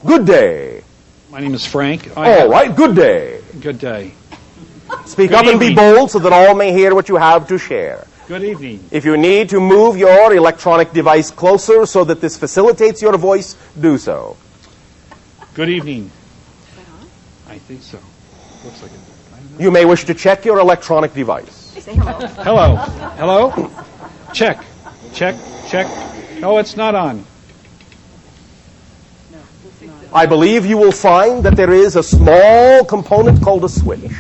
Good day. My name is Frank. All right, good day. Good day. Speak Good up and be evening. bold so that all may hear what you have to share. Good evening. If you need to move your electronic device closer so that this facilitates your voice, do so. Good evening. I think so. Looks like it. You may wish to check your electronic device. Say hello. Hello. Hello? Check. Check. Check. Oh, it's not on. I believe you will find that there is a small component called a switch.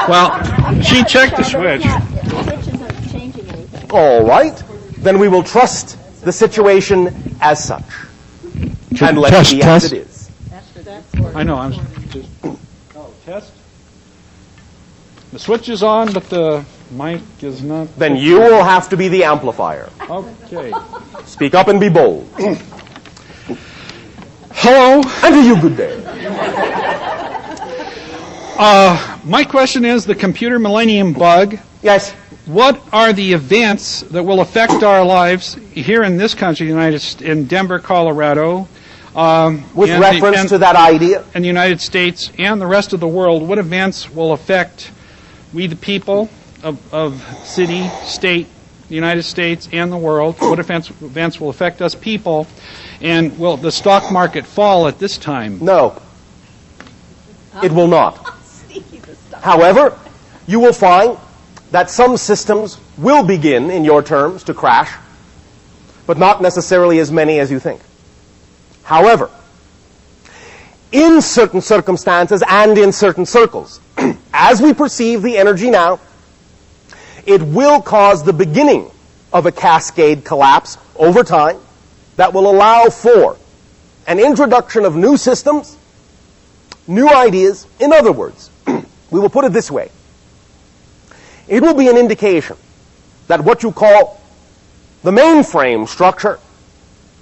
Well, she checked the switch. The switch isn't changing anything. All right. Then we will trust the situation as such. And let it be as it is. I know. I'm just. Oh, test. The switch is on, but the mic is not. Then you will have to be the amplifier. Okay. Speak up and be bold. Hello. And to you, good day. My question is the computer millennium bug. Yes. What are the events that will affect our lives here in this country, in Denver, Colorado, With and reference to that idea. and the United States and the rest of the world? What events will affect we the people of city, state, the United States, and the world? What events will affect us people? And will the stock market fall at this time? No. It will not. However, you will find that some systems will begin, in your terms, to crash, but not necessarily as many as you think. However, in certain circumstances and in certain circles, as we perceive the energy now, it will cause the beginning of a cascade collapse over time that will allow for an introduction of new systems, new ideas. In other words, we will put it this way. It will be an indication that what you call the mainframe structure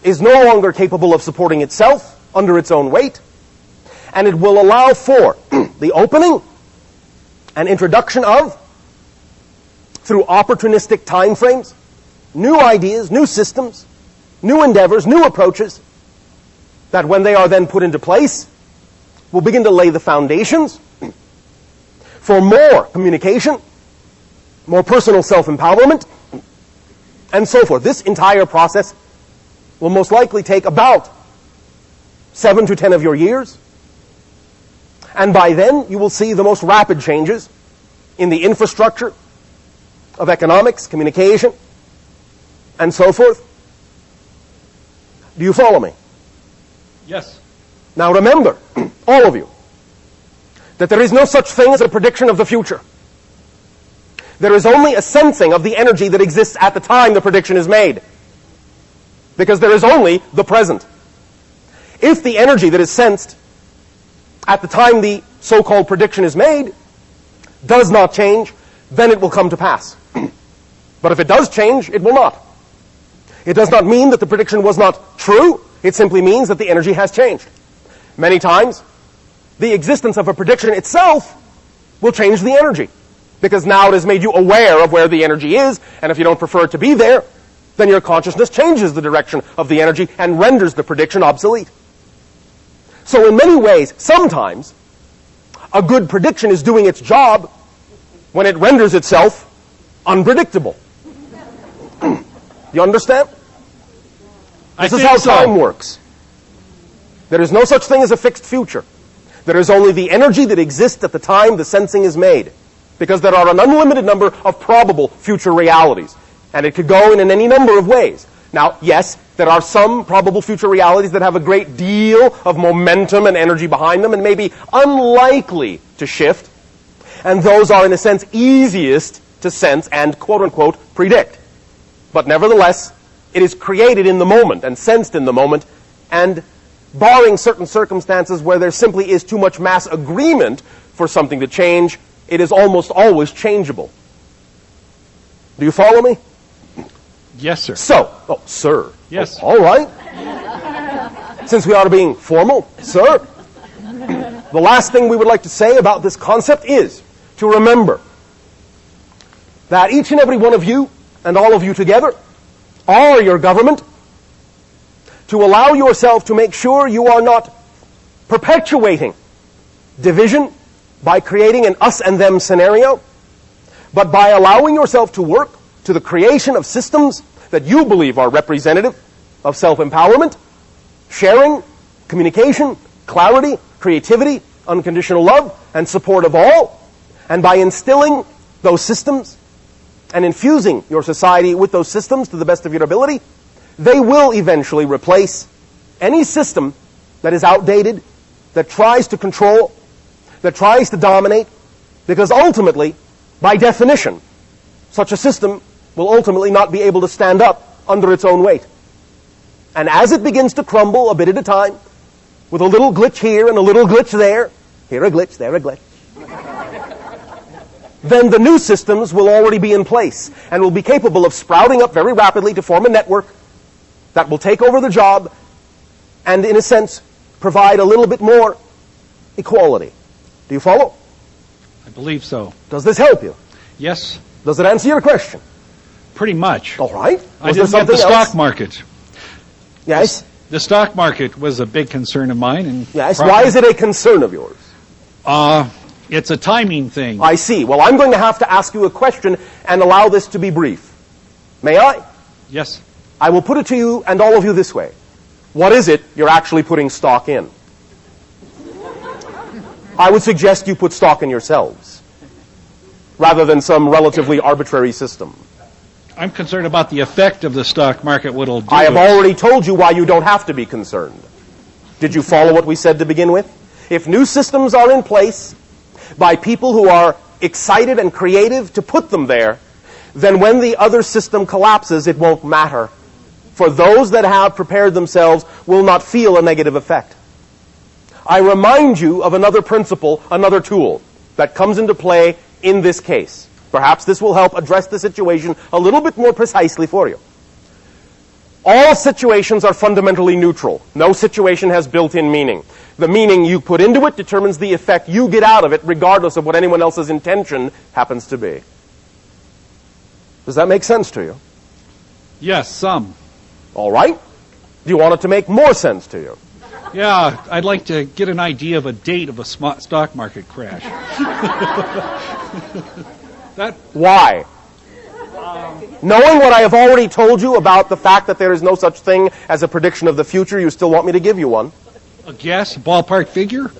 is no longer capable of supporting itself under its own weight, and it will allow for the opening and introduction of, through opportunistic time frames, new ideas, new systems, new endeavors, new approaches, that when they are then put into place, will begin to lay the foundations for more communication, more personal self-empowerment, and so forth. This entire process will most likely take about 7 to 10 of your years. And by then, you will see the most rapid changes in the infrastructure of economics, communication, and so forth. Do you follow me? Yes. Now remember, all of you, that there is no such thing as a prediction of the future. There is only a sensing of the energy that exists at the time the prediction is made. Because there is only the present. If the energy that is sensed at the time the so-called prediction is made does not change, then it will come to pass. But if it does change, it will not. It does not mean that the prediction was not true. It simply means that the energy has changed. Many times, the existence of a prediction itself will change the energy, because now it has made you aware of where the energy is, and if you don't prefer it to be there, then your consciousness changes the direction of the energy and renders the prediction obsolete. So in many ways, sometimes, a good prediction is doing its job when it renders itself unpredictable. You understand? This is how time works. There is no such thing as a fixed future. There is only the energy that exists at the time the sensing is made, because there are an unlimited number of probable future realities, and it could go in any number of ways. Now, yes, there are some probable future realities that have a great deal of momentum and energy behind them and may be unlikely to shift, and those are, in a sense, easiest to sense and, quote-unquote, predict. But nevertheless, it is created in the moment and sensed in the moment, and barring certain circumstances where there simply is too much mass agreement for something to change, it is almost always changeable. Do you follow me? Yes, sir. So, sir. Yes. All right. Since we are being formal, sir, the last thing we would like to say about this concept is to remember that each and every one of you, and all of you together, are your government, to allow yourself to make sure you are not perpetuating division by creating an us and them scenario, but by allowing yourself to work to the creation of systems that you believe are representative of self-empowerment, sharing, communication, clarity, creativity, unconditional love, and support of all, and by instilling those systems and infusing your society with those systems to the best of your ability, they will eventually replace any system that is outdated, that tries to control, that tries to dominate, because ultimately, by definition, such a system will ultimately not be able to stand up under its own weight. And as it begins to crumble a bit at a time, with a little glitch here and a little glitch there, here a glitch, there a glitch, then the new systems will already be in place and will be capable of sprouting up very rapidly to form a network that will take over the job and, in a sense, provide a little bit more equality. Do you follow? I believe so. Does this help you? Yes, Does it answer your question? pretty much. All right. I Was there didn't get the something else? stock market. Yes? The stock market was a big concern of mine. And Yes. Why is it a concern of yours? It's a timing thing. I see. Well, I'm going to have to ask you a question and allow this to be brief. May I? Yes. I will put it to you and all of you this way. What is it you're actually putting stock in? I would suggest you put stock in yourselves, rather than some relatively arbitrary system. I'm concerned about the effect of the stock market, what it'll do. I have already told you why you don't have to be concerned. Did you follow what we said to begin with? If new systems are in place by people who are excited and creative to put them there, then when the other system collapses, it won't matter. For those that have prepared themselves will not feel a negative effect. I remind you of another principle, another tool that comes into play in this case. Perhaps this will help address the situation a little bit more precisely for you. All situations are fundamentally neutral. No situation has built-in meaning. The meaning you put into it determines the effect you get out of it, regardless of what anyone else's intention happens to be. Does that make sense to you? Yes, some. All right. Do you want it to make more sense to you? Yeah, I'd like to get an idea of a date of a stock market crash. Why? Knowing what I have already told you about the fact that there is no such thing as a prediction of the future, you still want me to give you one? A guess, ballpark figure?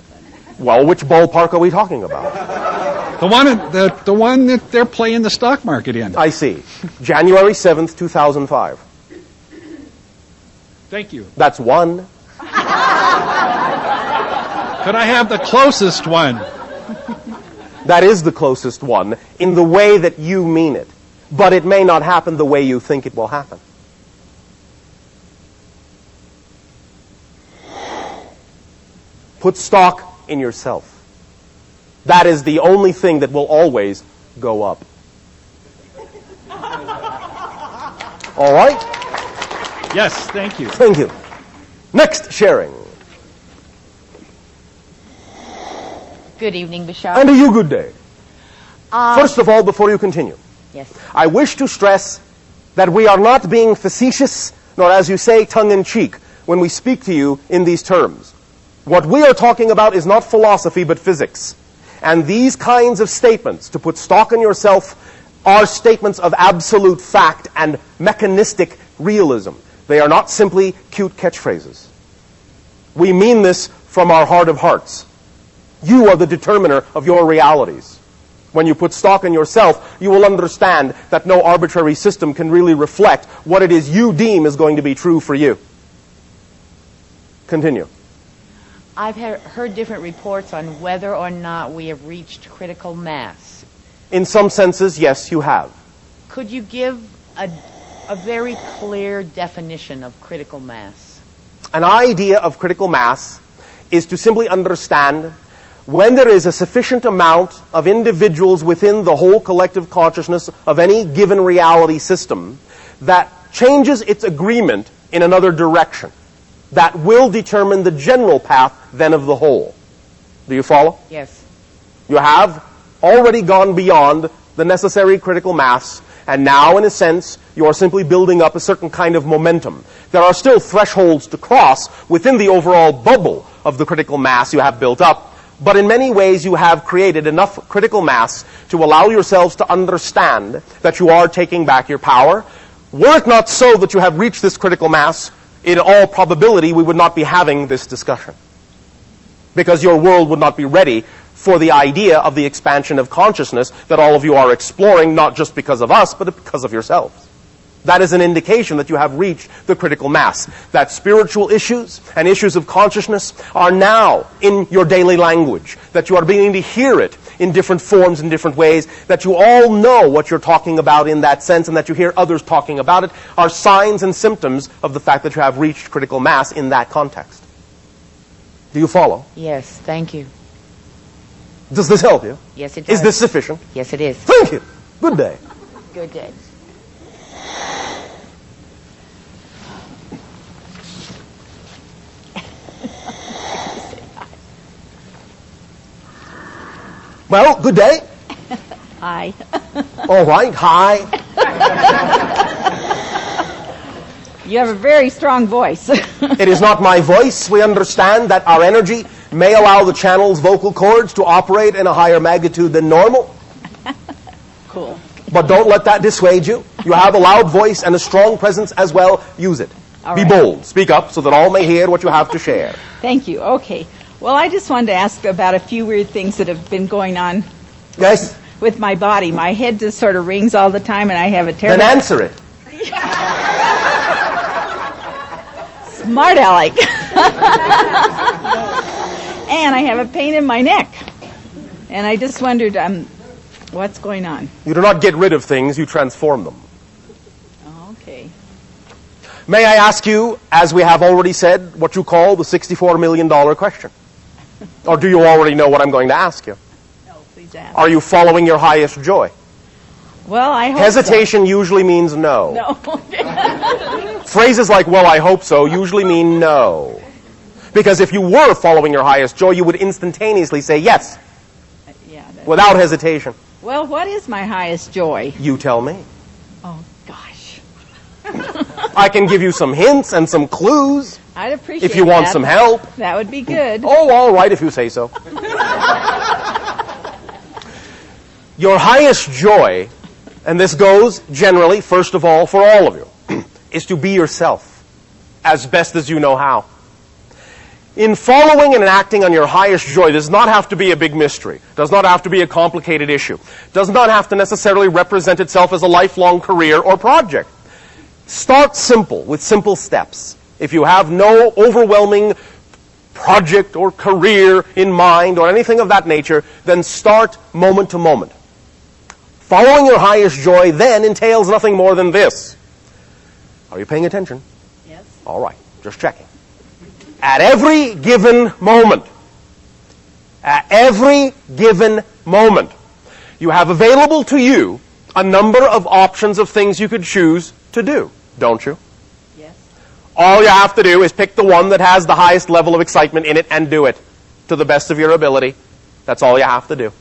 Well, which ballpark are we talking about? The one that they're playing the stock market in. I see. January 7th, 2005. Thank you. That's one. Could I have the closest one? That is the closest one in the way that you mean it. But it may not happen the way you think it will happen. Put stock in yourself. That is the only thing that will always go up. All right? Yes, thank you. Thank you. Next sharing. Good evening, Bashar. And to you, good day. First of all, before you continue, Yes. I wish to stress that we are not being facetious, nor, as you say, tongue-in-cheek, when we speak to you in these terms. What we are talking about is not philosophy, but physics. And these kinds of statements, to put stock in yourself, are statements of absolute fact and mechanistic realism. They are not simply cute catchphrases. We mean this from our heart of hearts. You are the determiner of your realities. When you put stock in yourself, you will understand that no arbitrary system can really reflect what it is you deem is going to be true for you. Continue. I've heard different reports on whether or not we have reached critical mass. In some senses, yes, you have. Could you give a very clear definition of critical mass? An idea of critical mass is to simply understand when there is a sufficient amount of individuals within the whole collective consciousness of any given reality system that changes its agreement in another direction, that will determine the general path then of the whole. Do you follow? Yes. You have already gone beyond the necessary critical mass, And now, in a sense, you are simply building up a certain kind of momentum. There are still thresholds to cross within the overall bubble of the critical mass you have built up, but in many ways you have created enough critical mass to allow yourselves to understand that you are taking back your power. Were it not so that you have reached this critical mass, in all probability we would not be having this discussion, because your world would not be ready for the idea of the expansion of consciousness that all of you are exploring, not just because of us, but because of yourselves. That is an indication that you have reached the critical mass, that spiritual issues and issues of consciousness are now in your daily language, that you are beginning to hear it in different forms, in different ways, that you all know what you're talking about in that sense, and that you hear others talking about it, are signs and symptoms of the fact that you have reached critical mass in that context. Do you follow? Yes, thank you. Does this help you? Yes, it does. Is this sufficient? Yes, it is. Thank you. Good day. Good day. Well, good day. Hi. All right. Hi. You have a very strong voice. It is not my voice. We understand that our energy may allow the channel's vocal cords to operate in a higher magnitude than normal. Cool. But don't let that dissuade you. You have a loud voice and a strong presence as well. Use it. All Be right. bold. Speak up so that all may hear what you have to share. Thank you. Okay. Well, I just wanted to ask about a few weird things that have been going on Yes? with my body. My head just sort of rings all the time, and I have a Then terrible... answer it. Smart aleck. And I have a pain in my neck. And I just wondered, what's going on? You do not get rid of things, you transform them. Okay. May I ask you, as we have already said, what you call the $64 million question? Or do you already know what I'm going to ask you? No, please ask. Are you following your highest joy? Well, I hope Hesitation usually means no. so. No. Phrases like, well, I hope so, usually mean no. Because if you were following your highest joy, you would instantaneously say yes, Yeah. without hesitation. Well, what is my highest joy? You tell me. Oh, gosh. I can give you some hints and some clues I'd appreciate if you want that. some help. That would be good. Oh, all right, if you say so. Your highest joy, and this goes generally, first of all, for all of you, is to be yourself as best as you know how. In following and acting on your highest joy does not have to be a big mystery, does not have to be a complicated issue, does not have to necessarily represent itself as a lifelong career or project. Start simple, with simple steps. If you have no overwhelming project or career in mind or anything of that nature, then start moment to moment. Following your highest joy then entails nothing more than this. Are you paying attention? Yes. All right, just checking. At every given moment, you have available to you a number of options of things you could choose to do, don't you? Yes. All you have to do is pick the one that has the highest level of excitement in it and do it to the best of your ability. That's all you have to do.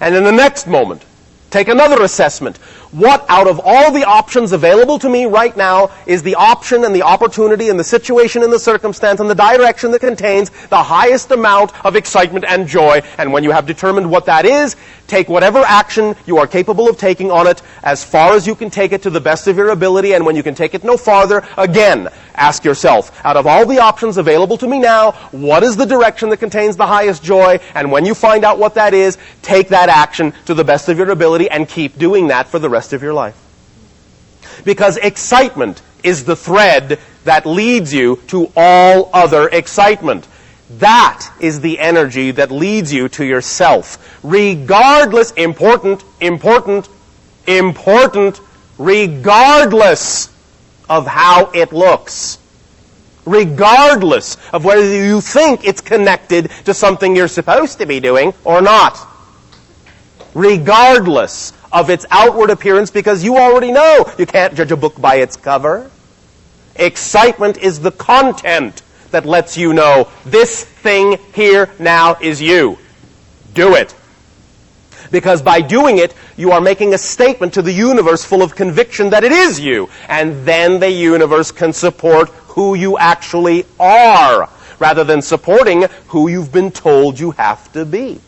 And in the next moment, take another assessment. What out of all the options available to me right now is the option and the opportunity and the situation and the circumstance and the direction that contains the highest amount of excitement and joy? And when you have determined what that is, take whatever action you are capable of taking on it as far as you can take it to the best of your ability. And when you can take it no farther, again, ask yourself, out of all the options available to me now, what is the direction that contains the highest joy? And when you find out what that is, take that action to the best of your ability and keep doing that for the rest of your life. Because excitement is the thread that leads you to all other excitement. That is the energy that leads you to yourself. Regardless, regardless of how it looks. Regardless of whether you think it's connected to something you're supposed to be doing or not. Regardless of its outward appearance, because you already know you can't judge a book by its cover. Excitement is the content that lets you know this thing here now is you. Do it. Because by doing it, you are making a statement to the universe full of conviction that it is you. And then the universe can support who you actually are, rather than supporting who you've been told you have to be.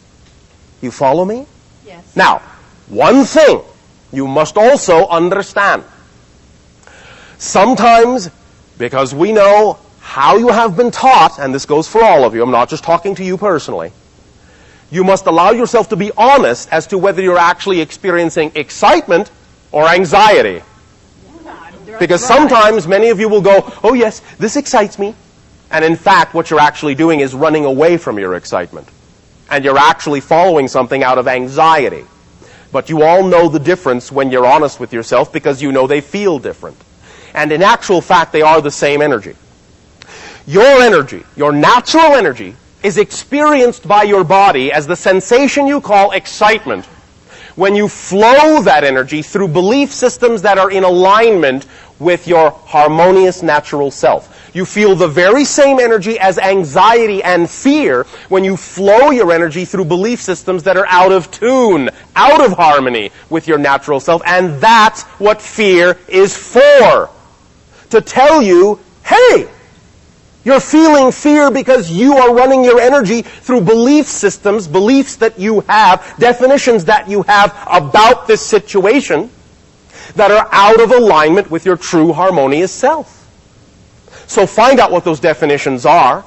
You follow me? Yes. Now, one thing you must also understand. Sometimes, because we know how you have been taught, and this goes for all of you, I'm not just talking to you personally, you must allow yourself to be honest as to whether you're actually experiencing excitement or anxiety. Because sometimes many of you will go, oh yes, this excites me. And in fact, what you're actually doing is running away from your excitement. And you're actually following something out of anxiety. But you all know the difference when you're honest with yourself because you know they feel different. And in actual fact, they are the same energy. Your energy, your natural energy, is experienced by your body as the sensation you call excitement when you flow that energy through belief systems that are in alignment with your harmonious natural self. You feel the very same energy as anxiety and fear when you flow your energy through belief systems that are out of tune, out of harmony with your natural self. And that's what fear is for. To tell you, hey, you're feeling fear because you are running your energy through belief systems, beliefs that you have, definitions that you have about this situation that are out of alignment with your true harmonious self. So find out what those definitions are,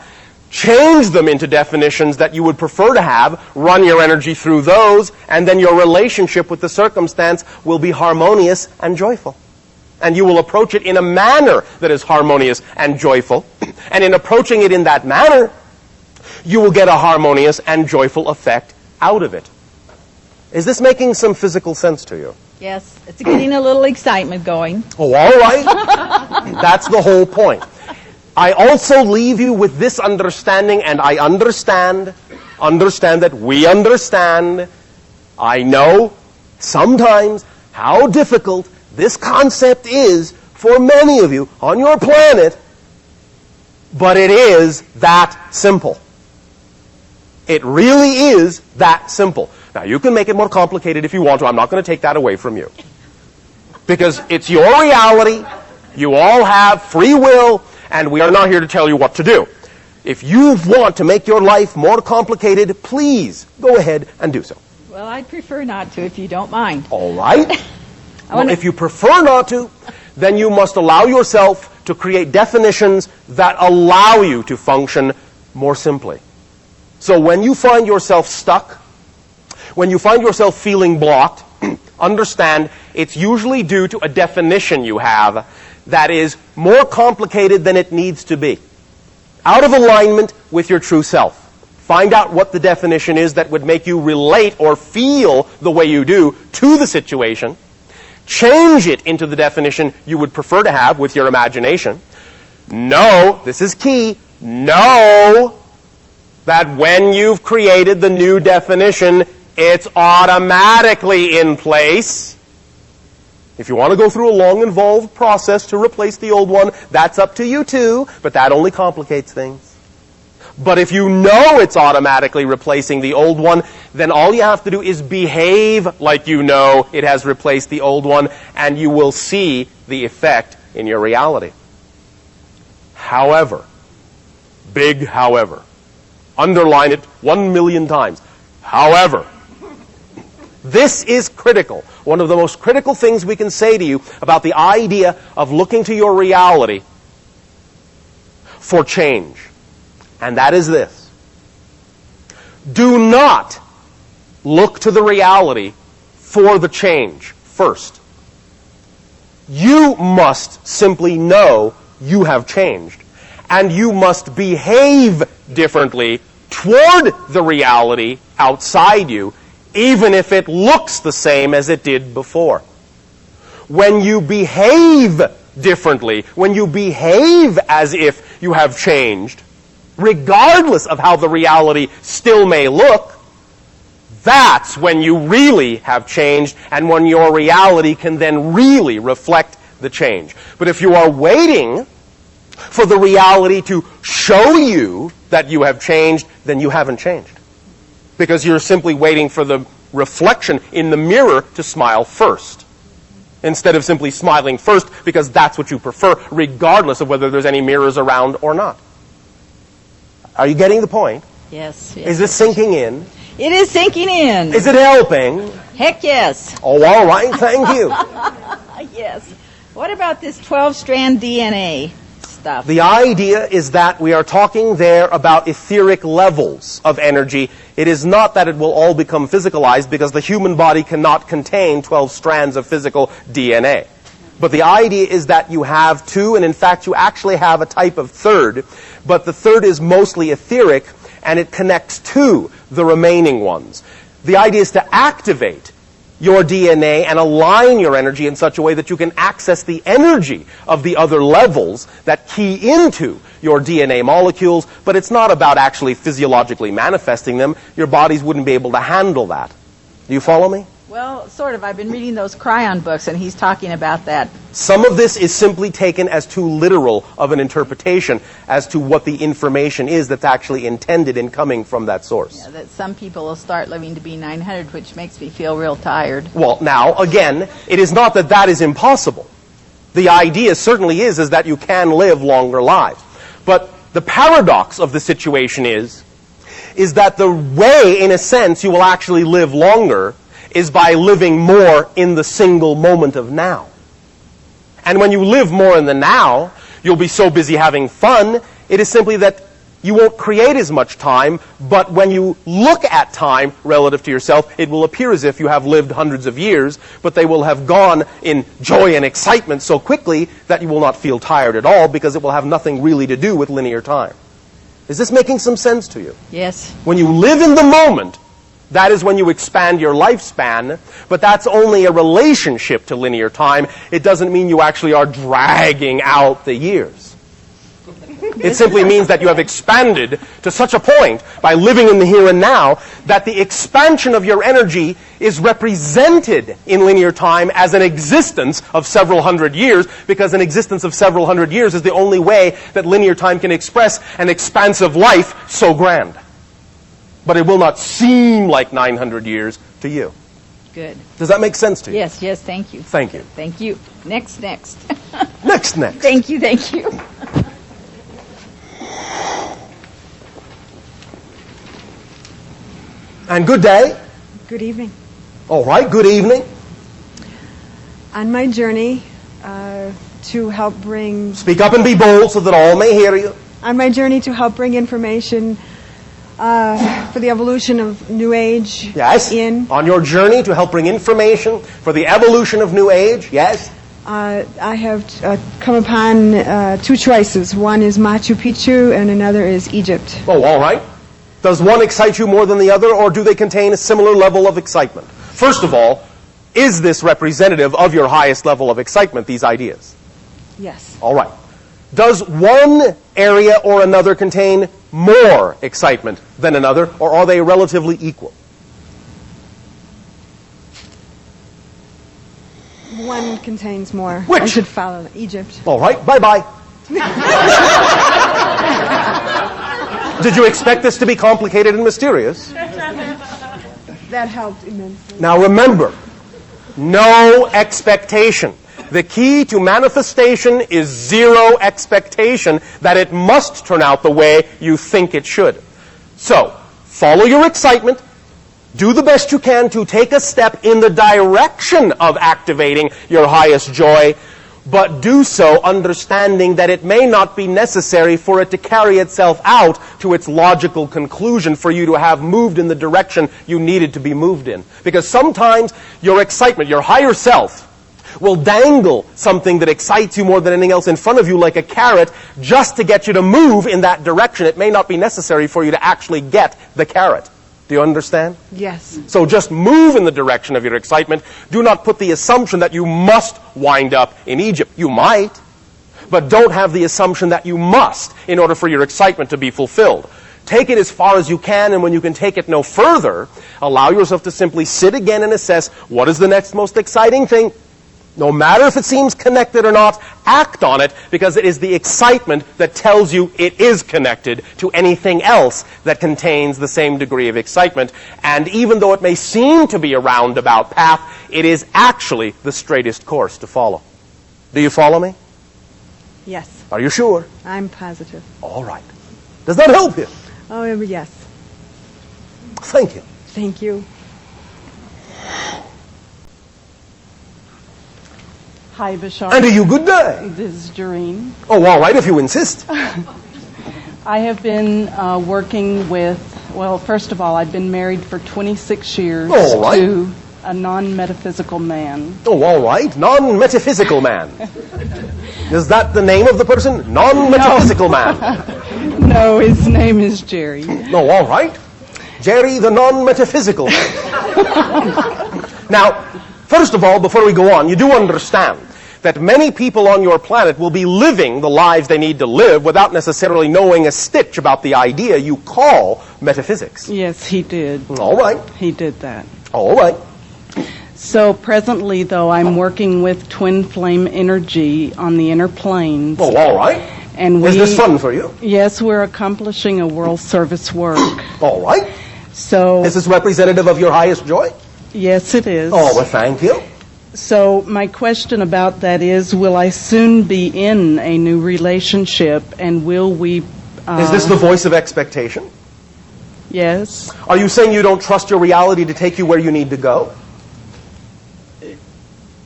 change them into definitions that you would prefer to have, run your energy through those, and then your relationship with the circumstance will be harmonious and joyful. And you will approach it in a manner that is harmonious and joyful. And in approaching it in that manner, you will get a harmonious and joyful effect out of it. Is this making some physical sense to you? Yes, it's getting a little excitement going. Oh, all right. That's the whole point. I also leave you with this understanding, and I understand that we understand. I know sometimes how difficult this concept is for many of you on your planet, but it is that simple. It really is that simple. Now, you can make it more complicated if you want to. I'm not going to take that away from you. Because it's your reality. You all have free will, and we are not here to tell you what to do. If you want to make your life more complicated, please go ahead and do so. Well, I'd prefer not to, if you don't mind. All right. Well, if you prefer not to, then you must allow yourself to create definitions that allow you to function more simply. So when you find yourself stuck, when you find yourself feeling blocked, understand it's usually due to a definition you have that is more complicated than it needs to be. Out of alignment with your true self. Find out what the definition is that would make you relate or feel the way you do to the situation. Change it into the definition you would prefer to have with your imagination. Know, this is key, know that when you've created the new definition, it's automatically in place. If you want to go through a long, involved process to replace the old one, that's up to you too, but that only complicates things. But if you know it's automatically replacing the old one, then all you have to do is behave like you know it has replaced the old one, and you will see the effect in your reality. However, big however, underline it 1,000,000 times. However, this is critical. One of the most critical things we can say to you about the idea of looking to your reality for change. And that is this. Do not look to the reality for the change first. You must simply know you have changed. And you must behave differently toward the reality outside you, even if it looks the same as it did before. When you behave differently, when you behave as if you have changed, regardless of how the reality still may look, that's when you really have changed and when your reality can then really reflect the change. But if you are waiting for the reality to show you that you have changed, then you haven't changed. Because you're simply waiting for the reflection in the mirror to smile first, instead of simply smiling first because that's what you prefer, regardless of whether there's any mirrors around or not. Are you getting the point? Yes. Is this sinking in? It is sinking in. Is it helping? Heck yes. Oh, all right. Thank you. Yes. What about this 12-strand DNA stuff? The idea is that we are talking there about etheric levels of energy. It is not that it will all become physicalized, because the human body cannot contain 12 strands of physical DNA. But the idea is that you have two, and in fact you actually have a type of third, but the third is mostly etheric, and it connects to the remaining ones. The idea is to activate your DNA and align your energy in such a way that you can access the energy of the other levels that key into your DNA molecules, but it's not about actually physiologically manifesting them. Your bodies wouldn't be able to handle that. Do you follow me? Well, sort of. I've been reading those Cryon books, and he's talking about that. Some of this is simply taken as too literal of an interpretation as to what the information is that's actually intended in coming from that source. Yeah, that some people will start living to be 900, which makes me feel real tired. Well, now, again, it is not that that is impossible. The idea certainly is that you can live longer lives. But the paradox of the situation is that the way, in a sense, you will actually live longer is by living more in the single moment of now. And when you live more in the now, you'll be so busy having fun, it is simply that you won't create as much time, but when you look at time relative to yourself, it will appear as if you have lived hundreds of years, but they will have gone in joy and excitement so quickly that you will not feel tired at all, because it will have nothing really to do with linear time. Is this making some sense to you? Yes. When you live in the moment, that is when you expand your lifespan, but that's only a relationship to linear time. It doesn't mean you actually are dragging out the years. It simply means that you have expanded to such a point by living in the here and now that the expansion of your energy is represented in linear time as an existence of several hundred years, because an existence of several hundred years is the only way that linear time can express an expansive life so grand. But it will not seem like 900 years to you. Good. Does that make sense to you? Yes, thank you. Thank you. Thank you. Next. Next. Thank you. And good day. Good evening. All right, good evening. On my journey to help bring... Speak up and be bold so that all may hear you. On my journey to help bring information for the evolution of New Age Yes. in... On your journey to help bring information for the evolution of New Age. Yes. I have come upon two choices. One is Machu Picchu and another is Egypt. Oh, all right. Does one excite you more than the other, or do they contain a similar level of excitement? First of all, is this representative of your highest level of excitement, these ideas? Yes. All right. Does one area or another contain more excitement than another, or are they relatively equal? One contains more. Which? I should follow Egypt. All right. Bye-bye. Did you expect this to be complicated and mysterious? That helped immensely. Now remember, no expectation. The key to manifestation is zero expectation that it must turn out the way you think it should. So, follow your excitement. Do the best you can to take a step in the direction of activating your highest joy, but do so understanding that it may not be necessary for it to carry itself out to its logical conclusion for you to have moved in the direction you needed to be moved in. Because sometimes your excitement, your higher self, will dangle something that excites you more than anything else in front of you like a carrot just to get you to move in that direction. It may not be necessary for you to actually get the carrot. Do you understand? Yes. So just move in the direction of your excitement. Do not put the assumption that you must wind up in Egypt. You might, but don't have the assumption that you must in order for your excitement to be fulfilled. Take it as far as you can, and when you can take it no further, allow yourself to simply sit again and assess what is the next most exciting thing. No matter if it seems connected or not, act on it, because it is the excitement that tells you it is connected to anything else that contains the same degree of excitement. And even though it may seem to be a roundabout path, it is actually the straightest course to follow. Do you follow me? Yes, Are you sure? I'm positive. All right. Does that help you? Oh, yes. Thank you. Thank you. Hi, Bashar. And to you, good day. This is Jareen. Oh, all right, if you insist. I have been working with, well, first of all, I've been married for 26 years All right. to a non-metaphysical man. Oh, all right. Non-metaphysical man. Is that the name of the person? Non-metaphysical man. No, his name is Jerry. No, all right. Jerry, the non-metaphysical man. Now, first of all, before we go on, you do understand that many people on your planet will be living the lives they need to live without necessarily knowing a stitch about the idea you call metaphysics. Yes, he did. All right. He did that. All right. So presently, though, I'm working with twin flame energy on the inner planes. Oh, all right. And Is this fun for you? Yes, we're accomplishing a world service work. All right. So, Is this representative of your highest joy? yes, it is. Oh, well, thank you. So my question about that is, will I soon be in a new relationship, and will we... Is this the voice of expectation? Yes. Are you saying you don't trust your reality to take you where you need to go?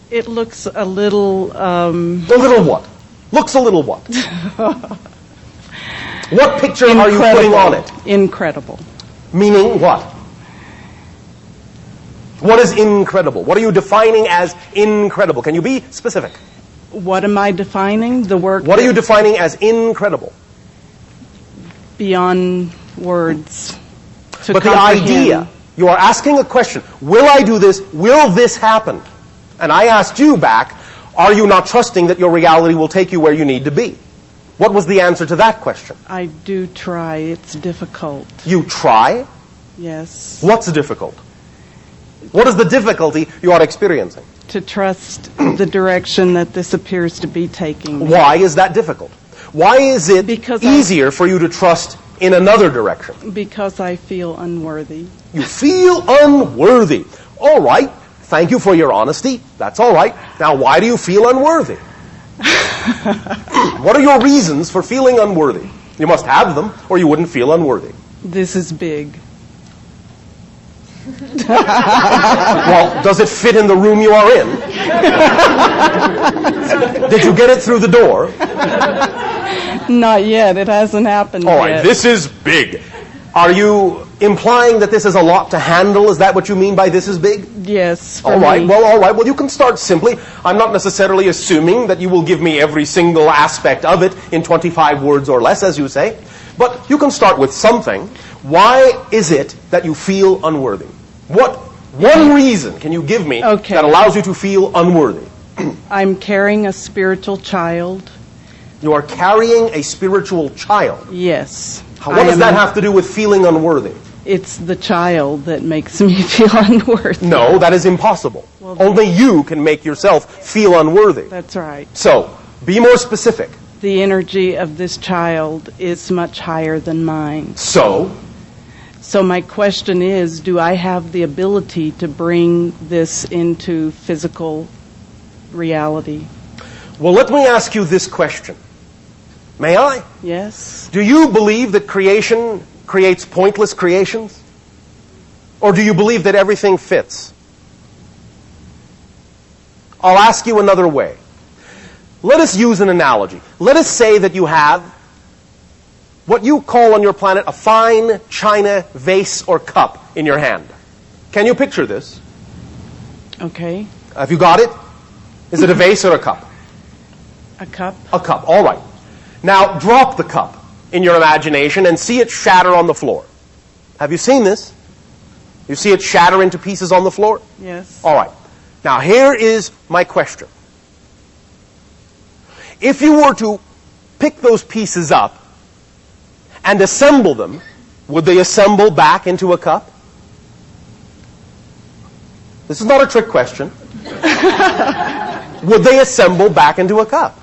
It looks a little... A little what? Looks a little what? What picture are you putting on it? Incredible. Meaning what? What is incredible? What are you defining as incredible? Can you be specific? What am I defining? The work... What are you defining as incredible? Beyond words. To But the comprehend. idea, you are asking a question, will I do this? Will this happen? And I asked you back, are you not trusting that your reality will take you where you need to be? What was the answer to that question? I do try. It's difficult. You try? Yes. What's difficult? What is the difficulty you are experiencing? To trust the direction that this appears to be taking. Why is that difficult? Why is it Because easier for you to trust in another direction? Because I feel unworthy. You feel unworthy. All right. Thank you for your honesty. That's all right. Now, why do you feel unworthy? What are your reasons for feeling unworthy? You must have them, or you wouldn't feel unworthy. This is big. Well, does it fit in the room you are in? Did you get it through the door? Not yet. It hasn't happened All yet. right, this is big. Are you implying that this is a lot to handle? Is that what you mean by this is big? Yes, for All right, me. well, you can start simply. I'm not necessarily assuming that you will give me every single aspect of it in 25 words or less, as you say. But you can start with something. Why is it that you feel unworthy? What one reason can you give me that allows you to feel unworthy? I'm carrying a spiritual child. You are carrying a spiritual child. Yes. What does that have to do with feeling unworthy? It's the child that makes me feel unworthy. No, that is impossible. Well, only you can make yourself feel unworthy. That's right. So, be more specific. The energy of this child is much higher than mine. So my question is, do I have the ability to bring this into physical reality? well, let me ask you this question. May I? Yes? Do you believe that creation creates pointless creations? Or do you believe that everything fits? I'll ask you another way. Let us use an analogy. Let us say that you have what you call on your planet a fine china vase or cup in your hand. Can you picture this? Okay. Have you got it? Is it a vase or a cup? A cup? A cup, all right. Now drop the cup in your imagination and see it shatter on the floor. Have you seen this? You see it shatter into pieces on the floor? Yes. All right. Now here is my question. If you were to pick those pieces up and assemble them, would they assemble back into a cup? This is not a trick question. would they assemble back into a cup?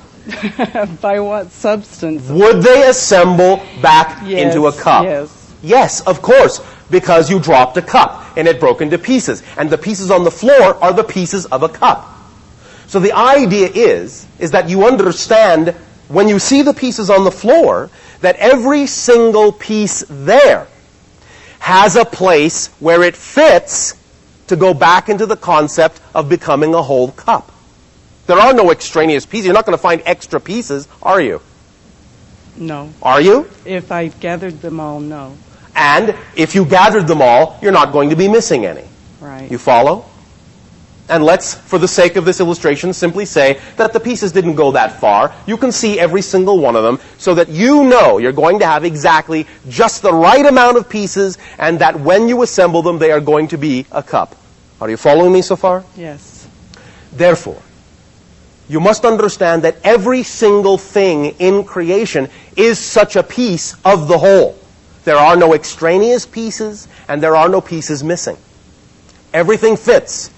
By what substance? Would they assemble back Yes, into a cup? yes. Yes, of course, because you dropped a cup and it broke into pieces. And the pieces on the floor are the pieces of a cup. So the idea is that you understand, when you see the pieces on the floor, that every single piece there has a place where it fits to go back into the concept of becoming a whole cup. There are no extraneous pieces. You're not going to find extra pieces, are you? No. Are you? If I gathered them all, no. And if you gathered them all, you're not going to be missing any. Right. You follow? And let's, for the sake of this illustration, simply say that the pieces didn't go that far. You can see every single one of them so that you know you're going to have exactly just the right amount of pieces, and that when you assemble them, they are going to be a cup. Are you following me so far? Yes. Therefore, you must understand that every single thing in creation is such a piece of the whole. There are no extraneous pieces, and there are no pieces missing. Everything fits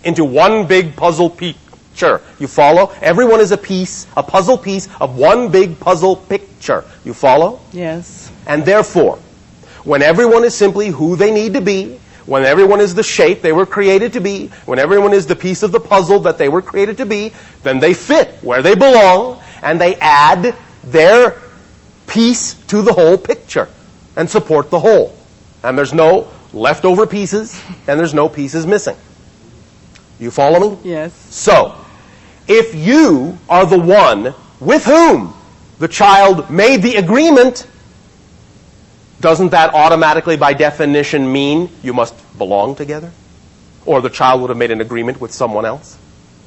into one big puzzle picture. You follow? Everyone is a piece, a puzzle piece of one big puzzle picture. You follow? Yes. And therefore, when everyone is simply who they need to be, when everyone is the shape they were created to be, when everyone is the piece of the puzzle that they were created to be, then they fit where they belong, and they add their piece to the whole picture and support the whole. And there's no leftover pieces, and there's no pieces missing. You follow me? Yes. So, if you are the one with whom the child made the agreement, doesn't that automatically, by definition, mean you must belong together? Or the child would have made an agreement with someone else?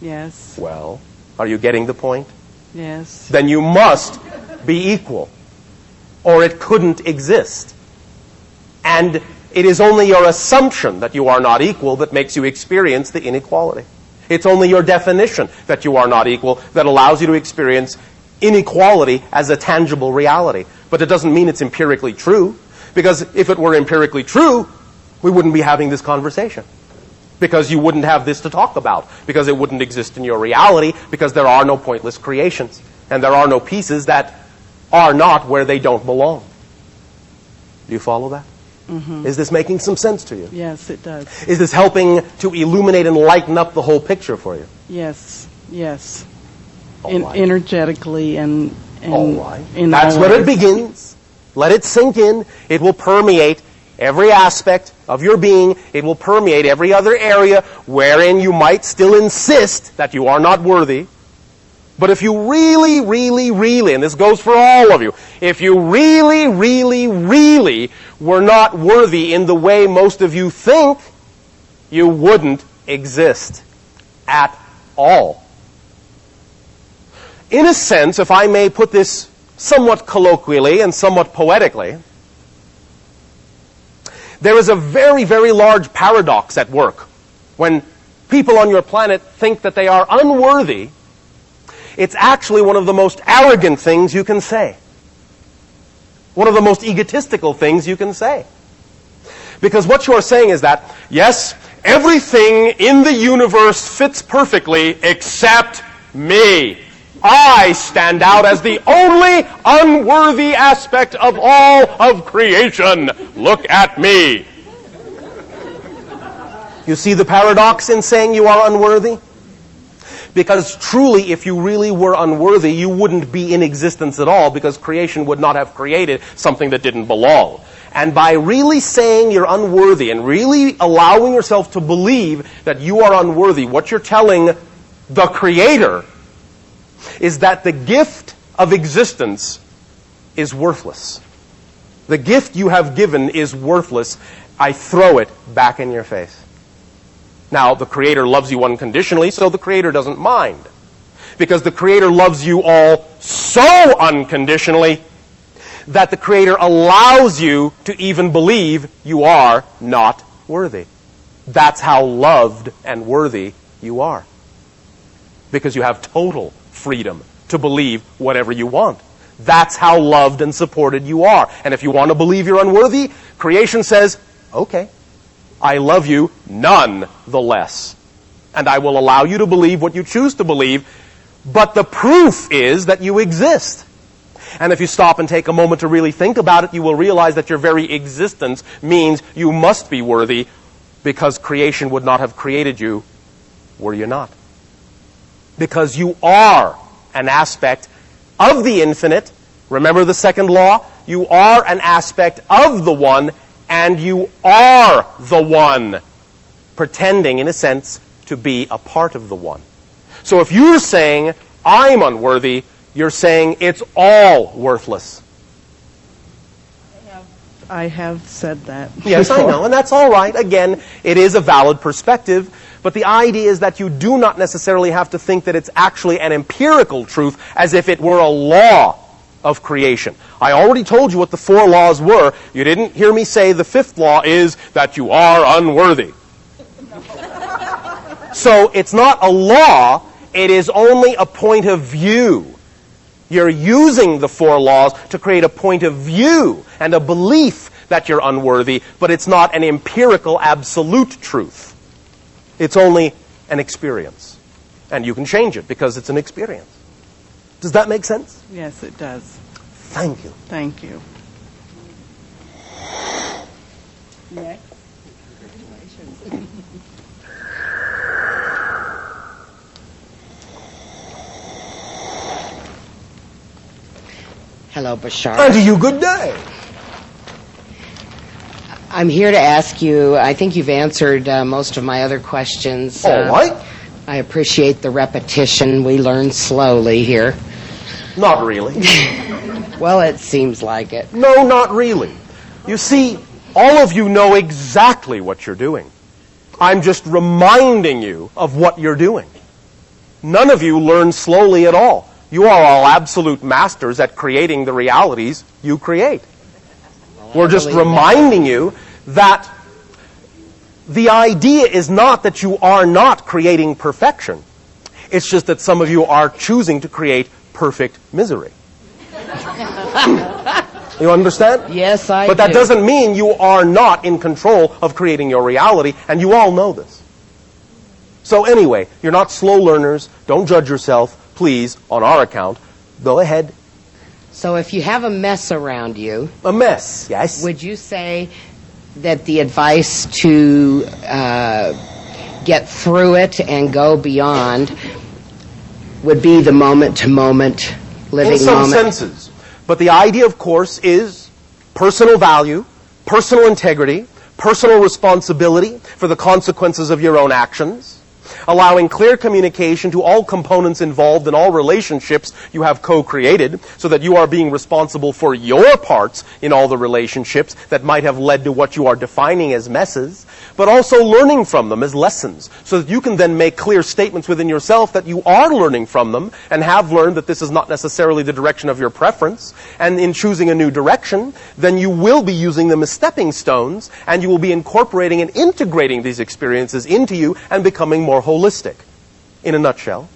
Yes. Well, are you getting the point? Yes. Then you must be equal, or it couldn't exist. And it is only your assumption that you are not equal that makes you experience the inequality. It's only your definition that you are not equal that allows you to experience inequality as a tangible reality. But it doesn't mean it's empirically true, because if it were empirically true, we wouldn't be having this conversation. Because you wouldn't have this to talk about, because it wouldn't exist in your reality, because there are no pointless creations, and there are no pieces that are not where they don't belong. Do you follow that? Mm-hmm. Is this making some sense to you? Yes, it does. Is this helping to illuminate and lighten up the whole picture for you? Yes. Yes. All right. Energetically and All right. in That's all where it ways. begins. Let it sink in. It will permeate every aspect of your being. It will permeate every other area wherein you might still insist that you are not worthy. But if you really, really, really, and this goes for all of you, if you really, really, really were not worthy in the way most of you think, you wouldn't exist at all. In a sense, if I may put this somewhat colloquially and somewhat poetically, there is a very, very large paradox at work. When people on your planet think that they are unworthy, it's actually one of the most arrogant things you can say. One of the most egotistical things you can say. Because what you're saying is that, yes, everything in the universe fits perfectly except me. I stand out as the only unworthy aspect of all of creation. Look at me. You see the paradox in saying you are unworthy? Because truly, if you really were unworthy, you wouldn't be in existence at all, because creation would not have created something that didn't belong. And by really saying you're unworthy and really allowing yourself to believe that you are unworthy, what you're telling the Creator is that the gift of existence is worthless. The gift you have given is worthless. I throw it back in your face. Now, the Creator loves you unconditionally, so the Creator doesn't mind. Because the Creator loves you all so unconditionally that the Creator allows you to even believe you are not worthy. That's how loved and worthy you are. Because you have total freedom to believe whatever you want. That's how loved and supported you are. And if you want to believe you're unworthy, creation says, okay, I love you none the less. and I will allow you to believe what you choose to believe, but the proof is that you exist. And if you stop and take a moment to really think about it, you will realize that your very existence means you must be worthy, because creation would not have created you were you not. Because you are an aspect of the infinite. Remember the second law? You are an aspect of the one, and you are the one, pretending, in a sense, to be a part of the one. So if you're saying, I'm unworthy, you're saying it's all worthless. I have said that. Yes, I know, and that's all right. Again, it is a valid perspective, but the idea is that you do not necessarily have to think that it's actually an empirical truth as if it were a law of creation. I already told you what the 4 laws were. You didn't hear me say the 5th law is that you are unworthy. So it's not a law, it is only a point of view. You're using the 4 laws to create a point of view and a belief that you're unworthy, but it's not an empirical absolute truth. It's only an experience. And you can change it because it's an experience. Does that make sense? Yes, it does. Thank you. Thank you. Next. Hello, Bashar. And to you, good day. I'm here to ask you, I think you've answered most of my other questions. All right. I appreciate the repetition. We learn slowly here. Not really. Well, it seems like it. No, not really. You see, all of you know exactly what you're doing. I'm just reminding you of what you're doing. None of you learn slowly at all. You are all absolute masters at creating the realities you create. We're just reminding you that the idea is not that you are not creating perfection. It's just that some of you are choosing to create perfect misery. You understand? Yes, I do. But that doesn't mean you are not in control of creating your reality, and you all know this. So anyway, you're not slow learners. Don't judge yourself. Please, on our account, go ahead. So if you have a mess around you... A mess, yes. Would you say that the advice to get through it and go beyond would be the moment-to-moment living in some moment? senses. But the idea, of course, is personal value, personal integrity, personal responsibility for the consequences of your own actions, allowing clear communication to all components involved in all relationships you have co-created, so that you are being responsible for your parts in all the relationships that might have led to what you are defining as messes, but also learning from them as lessons, so that you can then make clear statements within yourself that you are learning from them and have learned that this is not necessarily the direction of your preference. And in choosing a new direction, then you will be using them as stepping stones, and you will be incorporating and integrating these experiences into you and becoming more holistic, in a nutshell.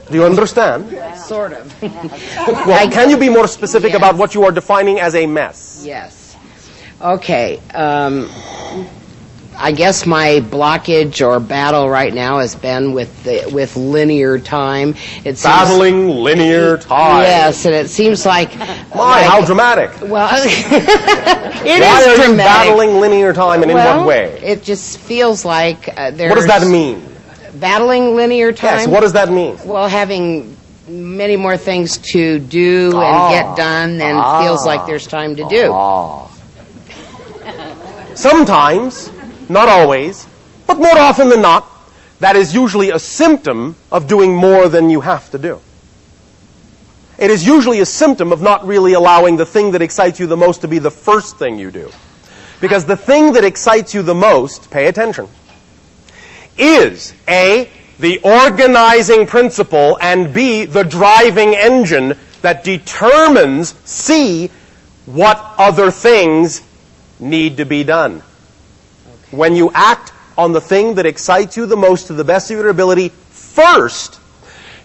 Do you understand? Sort of. Well, can you be more specific Yes. about what you are defining as a mess? Yes. Okay. I guess my blockage or battle right now has been with linear time. It seems, Battling linear time. Yes, and it seems like... My, how dramatic. Well, it Why is are you dramatic. battling linear time, and in Well, what way? It just feels like there's... What does that mean? Battling linear time? Yes, what does that mean? Well, having many more things to do and get done than feels like there's time to do. Sometimes, not always, but more often than not, that is usually a symptom of doing more than you have to do. It is usually a symptom of not really allowing the thing that excites you the most to be the first thing you do. Because the thing that excites you the most, pay attention, is A, the organizing principle, and B, the driving engine that determines C, what other things need to be done. When you act on the thing that excites you the most to the best of your ability first,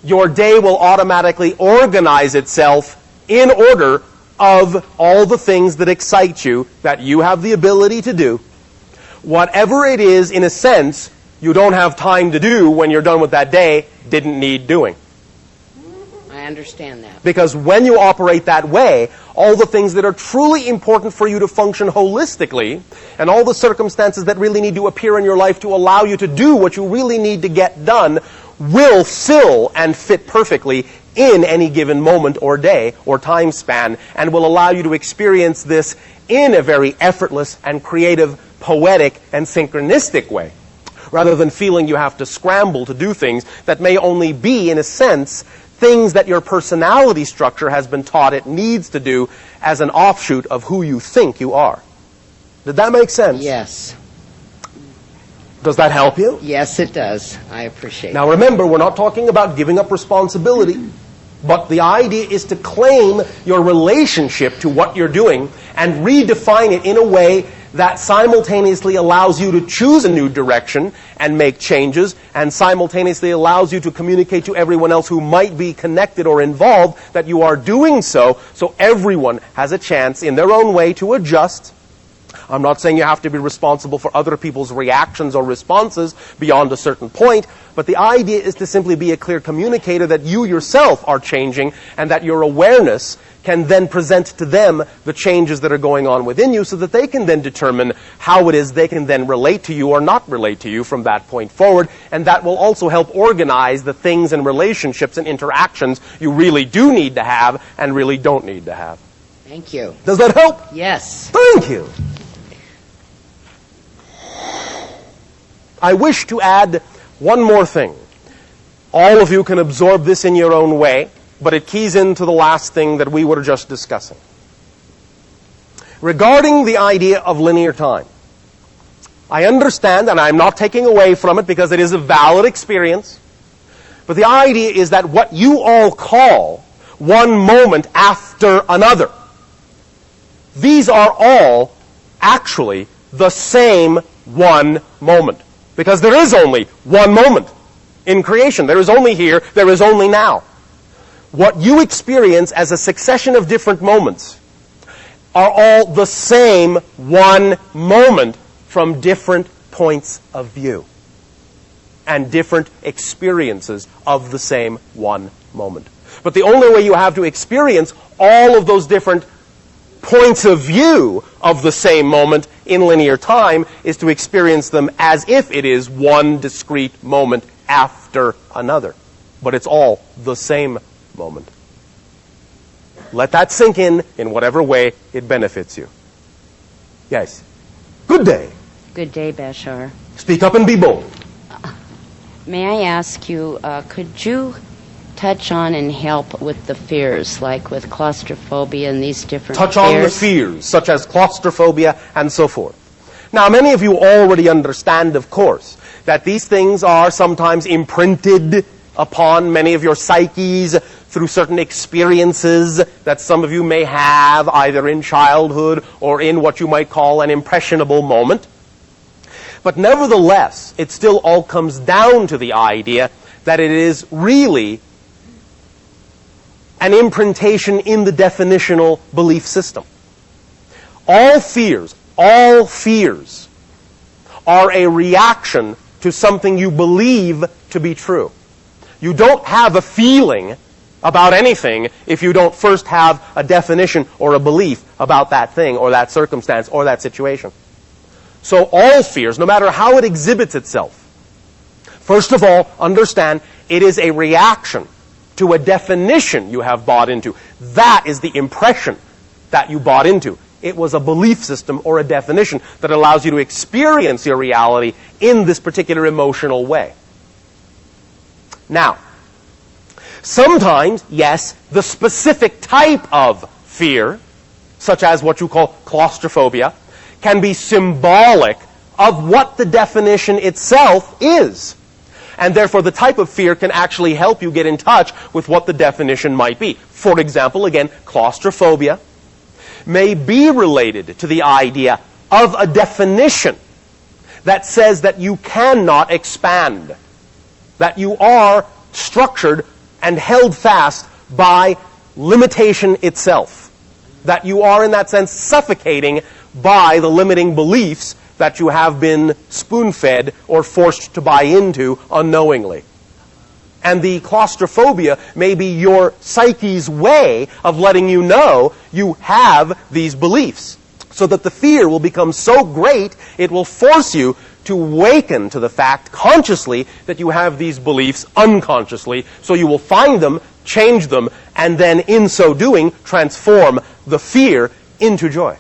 your day will automatically organize itself in order of all the things that excite you that you have the ability to do. Whatever it is, in a sense, you don't have time to do when you're done with that day didn't need doing. I understand that. Because when you operate that way, all the things that are truly important for you to function holistically, and all the circumstances that really need to appear in your life to allow you to do what you really need to get done, will fill and fit perfectly in any given moment or day or time span, and will allow you to experience this in a very effortless and creative, poetic, and synchronistic way, rather than feeling you have to scramble to do things that may only be, in a sense, things that your personality structure has been taught it needs to do as an offshoot of who you think you are. Did that make sense? Yes. Does that help you? Yes, it does. I appreciate it. Now remember, we're not talking about giving up responsibility, but the idea is to claim your relationship to what you're doing and redefine it in a way that simultaneously allows you to choose a new direction and make changes, and simultaneously allows you to communicate to everyone else who might be connected or involved that you are doing so everyone has a chance in their own way to adjust. I'm not saying you have to be responsible for other people's reactions or responses beyond a certain point, but the idea is to simply be a clear communicator that you yourself are changing, and that your awareness can then present to them the changes that are going on within you, so that they can then determine how it is they can then relate to you or not relate to you from that point forward. And that will also help organize the things and relationships and interactions you really do need to have and really don't need to have. Thank you. Does that help? Yes. Thank you. I wish to add one more thing. All of you can absorb this in your own way, but it keys into the last thing that we were just discussing. Regarding the idea of linear time, I understand, and I'm not taking away from it because it is a valid experience, but the idea is that what you all call one moment after another, these are all actually the same one moment. Because there is only one moment in creation. There is only here, there is only now. What you experience as a succession of different moments are all the same one moment from different points of view and different experiences of the same one moment. But the only way you have to experience all of those different points of view of the same moment in linear time is to experience them as if it is one discrete moment after another. But it's all the same moment. Let that sink in whatever way it benefits you. Yes. Good day. Good day, Bashar. Speak up and be bold. May I ask you, could you touch on and help with the fears, like with claustrophobia and these different Touch fears? on the fears, such as claustrophobia and so forth. Now, many of you already understand, of course, that these things are sometimes imprinted upon many of your psyches through certain experiences that some of you may have either in childhood or in what you might call an impressionable moment. But nevertheless, it still all comes down to the idea that it is really an imprintation in the definitional belief system. All fears are a reaction to something you believe to be true. You don't have a feeling about anything if you don't first have a definition or a belief about that thing or that circumstance or that situation. So all fears, no matter how it exhibits itself, first of all, understand it is a reaction to a definition you have bought into. That is the impression that you bought into. It was a belief system or a definition that allows you to experience your reality in this particular emotional way. Now, sometimes, yes, the specific type of fear, such as what you call claustrophobia, can be symbolic of what the definition itself is. And therefore, the type of fear can actually help you get in touch with what the definition might be. For example, again, claustrophobia may be related to the idea of a definition that says that you cannot expand, that you are structured and held fast by limitation itself, that you are, in that sense, suffocating by the limiting beliefs that you have been spoon-fed or forced to buy into unknowingly. And the claustrophobia may be your psyche's way of letting you know you have these beliefs, so that the fear will become so great it will force you to waken to the fact consciously that you have these beliefs unconsciously, so you will find them, change them, and then in so doing transform the fear into joy.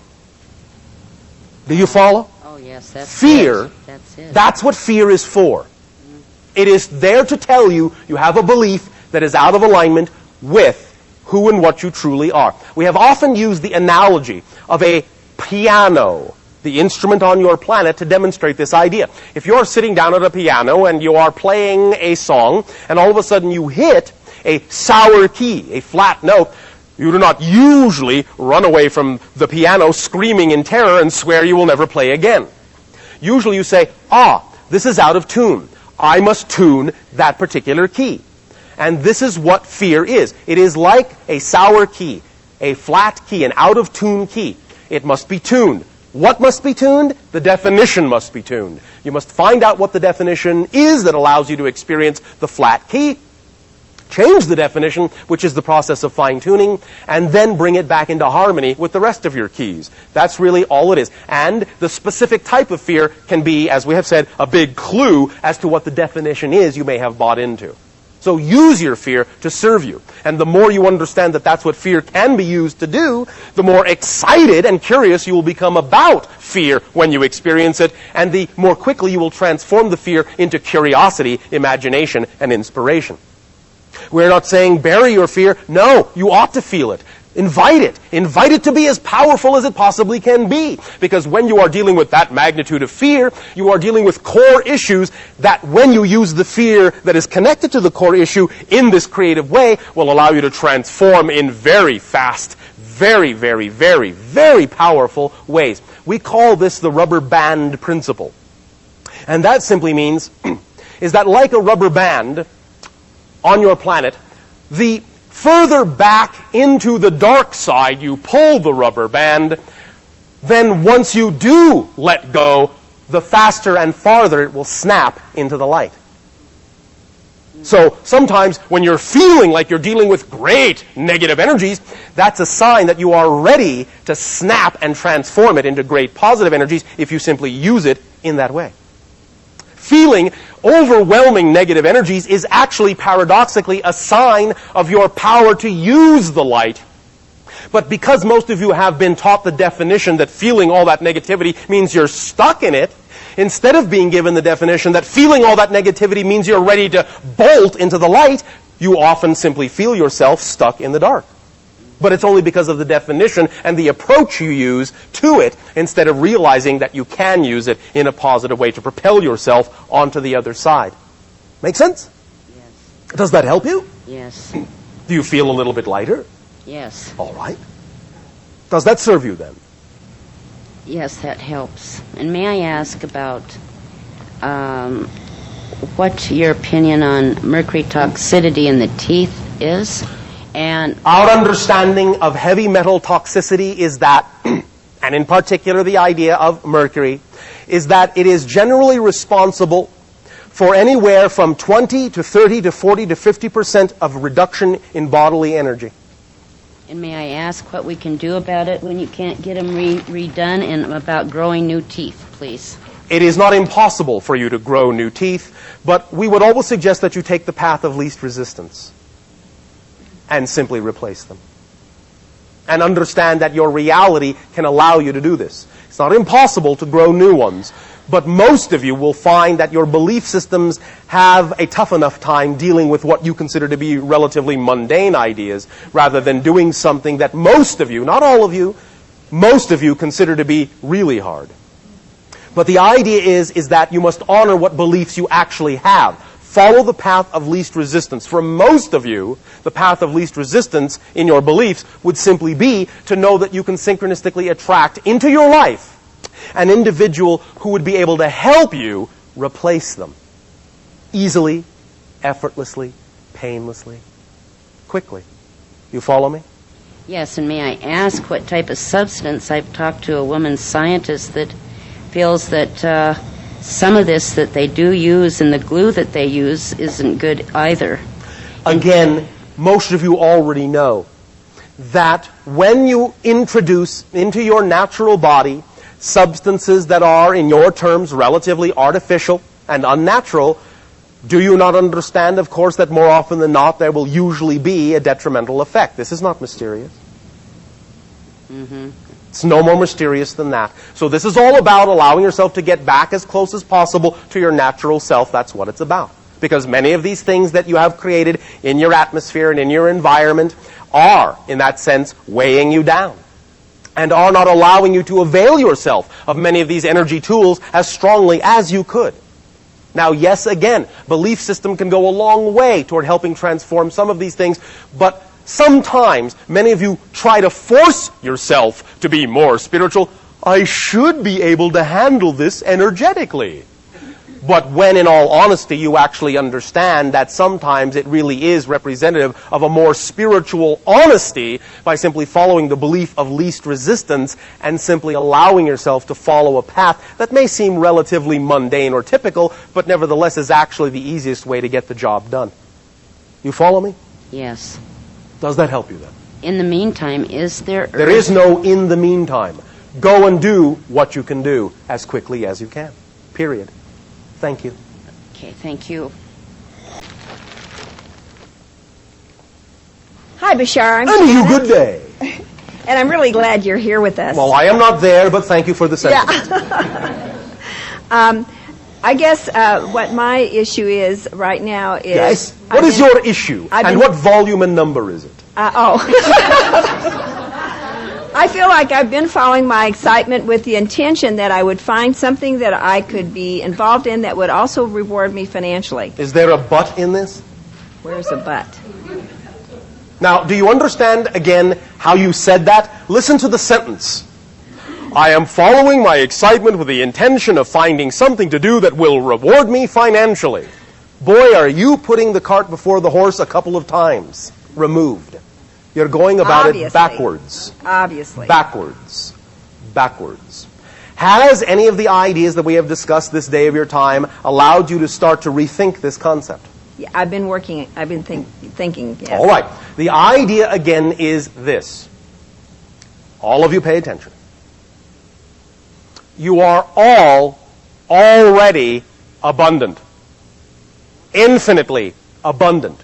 Do you follow? Oh, yes, that's Fear, it. That's it. that's what fear is for. It is there to tell you you have a belief that is out of alignment with who and what you truly are. We have often used the analogy of a piano, the instrument on your planet, to demonstrate this idea. If you're sitting down at a piano and you are playing a song, and all of a sudden you hit a sour key, a flat note, you do not usually run away from the piano screaming in terror and swear you will never play again. Usually you say, this is out of tune. I must tune that particular key. And this is what fear is. It is like a sour key, a flat key, an out-of-tune key. It must be tuned. What must be tuned? The definition must be tuned. You must find out what the definition is that allows you to experience the flat key, change the definition, which is the process of fine-tuning, and then bring it back into harmony with the rest of your keys. That's really all it is. And the specific type of fear can be, as we have said, a big clue as to what the definition is you may have bought into. So use your fear to serve you. And the more you understand that that's what fear can be used to do, the more excited and curious you will become about fear when you experience it, and the more quickly you will transform the fear into curiosity, imagination, and inspiration. We're not saying bury your fear. No, you ought to feel it. Invite it. Invite it to be as powerful as it possibly can be. Because when you are dealing with that magnitude of fear, you are dealing with core issues that when you use the fear that is connected to the core issue in this creative way will allow you to transform in very fast, very, very, very, very powerful ways. We call this the rubber band principle. And that simply means is that like a rubber band on your planet, the further back into the dark side you pull the rubber band, then once you do let go, the faster and farther it will snap into the light. So sometimes when you're feeling like you're dealing with great negative energies, that's a sign that you are ready to snap and transform it into great positive energies if you simply use it in that way. Feeling overwhelming negative energies is actually paradoxically a sign of your power to use the light. But because most of you have been taught the definition that feeling all that negativity means you're stuck in it, instead of being given the definition that feeling all that negativity means you're ready to bolt into the light, you often simply feel yourself stuck in the dark. But it's only because of the definition and the approach you use to it instead of realizing that you can use it in a positive way to propel yourself onto the other side. Make sense? Yes. Does that help you? Yes. Do you feel a little bit lighter? Yes. All right. Does that serve you then? Yes, that helps. And may I ask about what your opinion on mercury toxicity in the teeth is? And our understanding of heavy metal toxicity is that, and in particular the idea of mercury, is that it is generally responsible for anywhere from 20 to 30 to 40 to 50% of reduction in bodily energy. And may I ask what we can do about it when you can't get them redone, and about growing new teeth, please? It is not impossible for you to grow new teeth, but we would always suggest that you take the path of least resistance and simply replace them. And understand that your reality can allow you to do this. It's not impossible to grow new ones, but most of you will find that your belief systems have a tough enough time dealing with what you consider to be relatively mundane ideas, rather than doing something that most of you, not all of you, most of you consider to be really hard. But the idea is that you must honor what beliefs you actually have. Follow the path of least resistance. For most of you, the path of least resistance in your beliefs would simply be to know that you can synchronistically attract into your life an individual who would be able to help you replace them. Easily, effortlessly, painlessly, quickly. You follow me? Yes, and may I ask what type of substance? I've talked to a woman scientist that feels that some of this that they do use and the glue that they use isn't good either. Again, most of you already know that when you introduce into your natural body substances that are, in your terms, relatively artificial and unnatural, do you not understand, of course, that more often than not there will usually be a detrimental effect? This is not mysterious. It's no more mysterious than that. So this is all about allowing yourself to get back as close as possible to your natural self. That's what it's about. Because many of these things that you have created in your atmosphere and in your environment are, in that sense, weighing you down and are not allowing you to avail yourself of many of these energy tools as strongly as you could. Now, yes, again, belief system can go a long way toward helping transform some of these things, but sometimes many of you try to force yourself to be more spiritual. I should be able to handle this energetically. But when, in all honesty, you actually understand that sometimes it really is representative of a more spiritual honesty by simply following the belief of least resistance and simply allowing yourself to follow a path that may seem relatively mundane or typical, but nevertheless is actually the easiest way to get the job done. You follow me? Yes. Does that help you then? In the meantime, is there... There is no in the meantime. Go and do what you can do as quickly as you can. Period. Thank you. Okay, thank you. Hi, Bashar. I'm And you, Shanna, good day. and I'm really glad you're here with us. Well, I am not there, but thank you for the sentiment. I guess what my issue is right now is... Yes? What is your issue? And what volume and number is it? I feel like I've been following my excitement with the intention that I would find something that I could be involved in that would also reward me financially. Is there a but in this? Where's the but? Now, do you understand, again, how you said that? Listen to the sentence. I am following my excitement with the intention of finding something to do that will reward me financially. Boy, are you putting the cart before the horse a couple of times. Removed. You're going about it backwards. Obviously. Backwards. Backwards. Has any of the ideas that we have discussed this day of your time allowed you to start to rethink this concept? Yeah, I've been thinking. Yes. All right. The idea, again, is this. All of you pay attention. You are all already abundant. Infinitely abundant.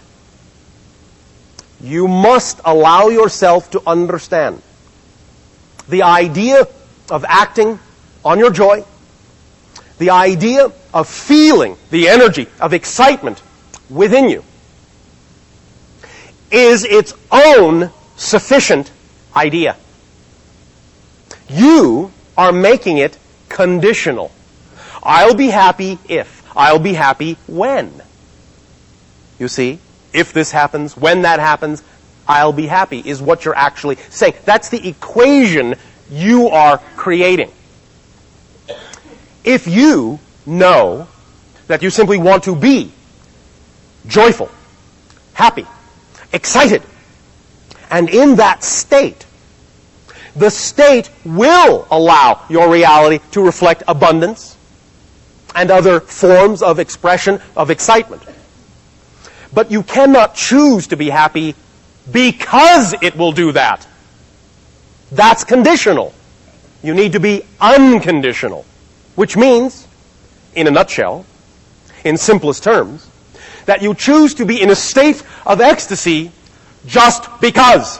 You must allow yourself to understand the idea of acting on your joy, the idea of feeling the energy of excitement within you is its own sufficient idea. You are making it conditional. I'll be happy if. I'll be happy when. You see? If this happens, when that happens, I'll be happy, is what you're actually saying. That's the equation you are creating. If you know that you simply want to be joyful, happy, excited, and in that state, the state will allow your reality to reflect abundance and other forms of expression of excitement. But you cannot choose to be happy because it will do that. That's conditional. You need to be unconditional, which means, in a nutshell, in simplest terms, that you choose to be in a state of ecstasy just because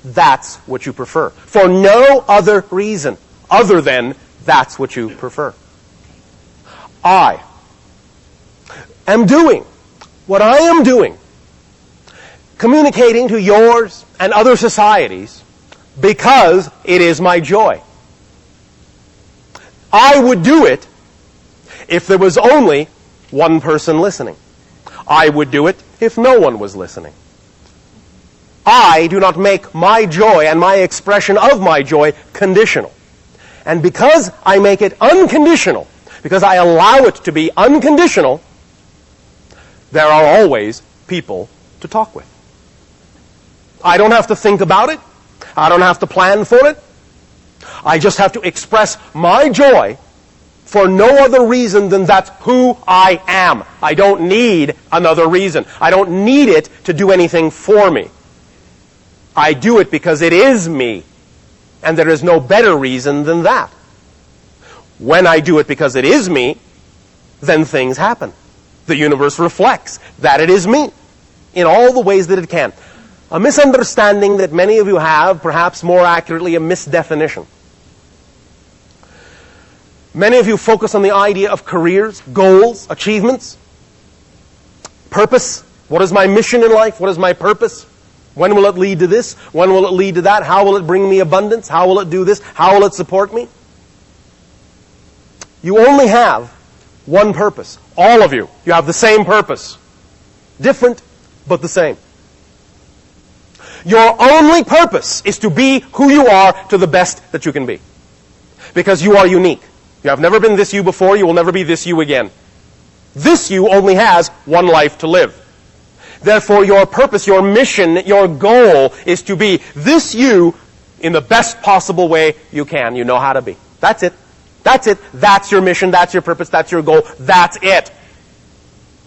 that's what you prefer, for no other reason other than that's what you prefer. I am doing what I am doing, communicating to yours and other societies, because it is my joy. I would do it if there was only one person listening. I would do it if no one was listening. I do not make my joy and my expression of my joy conditional. And because I make it unconditional, because I allow it to be unconditional, there are always people to talk with. I don't have to think about it. I don't have to plan for it. I just have to express my joy for no other reason than that's who I am. I don't need another reason. I don't need it to do anything for me. I do it because it is me, and there is no better reason than that. When I do it because it is me, then things happen. The universe reflects that it is me in all the ways that it can. A misunderstanding that many of you have, perhaps more accurately, a misdefinition. Many of you focus on the idea of careers, goals, achievements, purpose. What is my mission in life? What is my purpose? When will it lead to this? When will it lead to that? How will it bring me abundance? How will it do this? How will it support me? You only have one purpose. All of you. You have the same purpose. Different, but the same. Your only purpose is to be who you are to the best that you can be. Because you are unique. You have never been this you before. You will never be this you again. This you only has one life to live. Therefore, your purpose, your mission, your goal is to be this you in the best possible way you can. You know how to be. That's it. That's it. That's your mission. That's your purpose. That's your goal. That's it.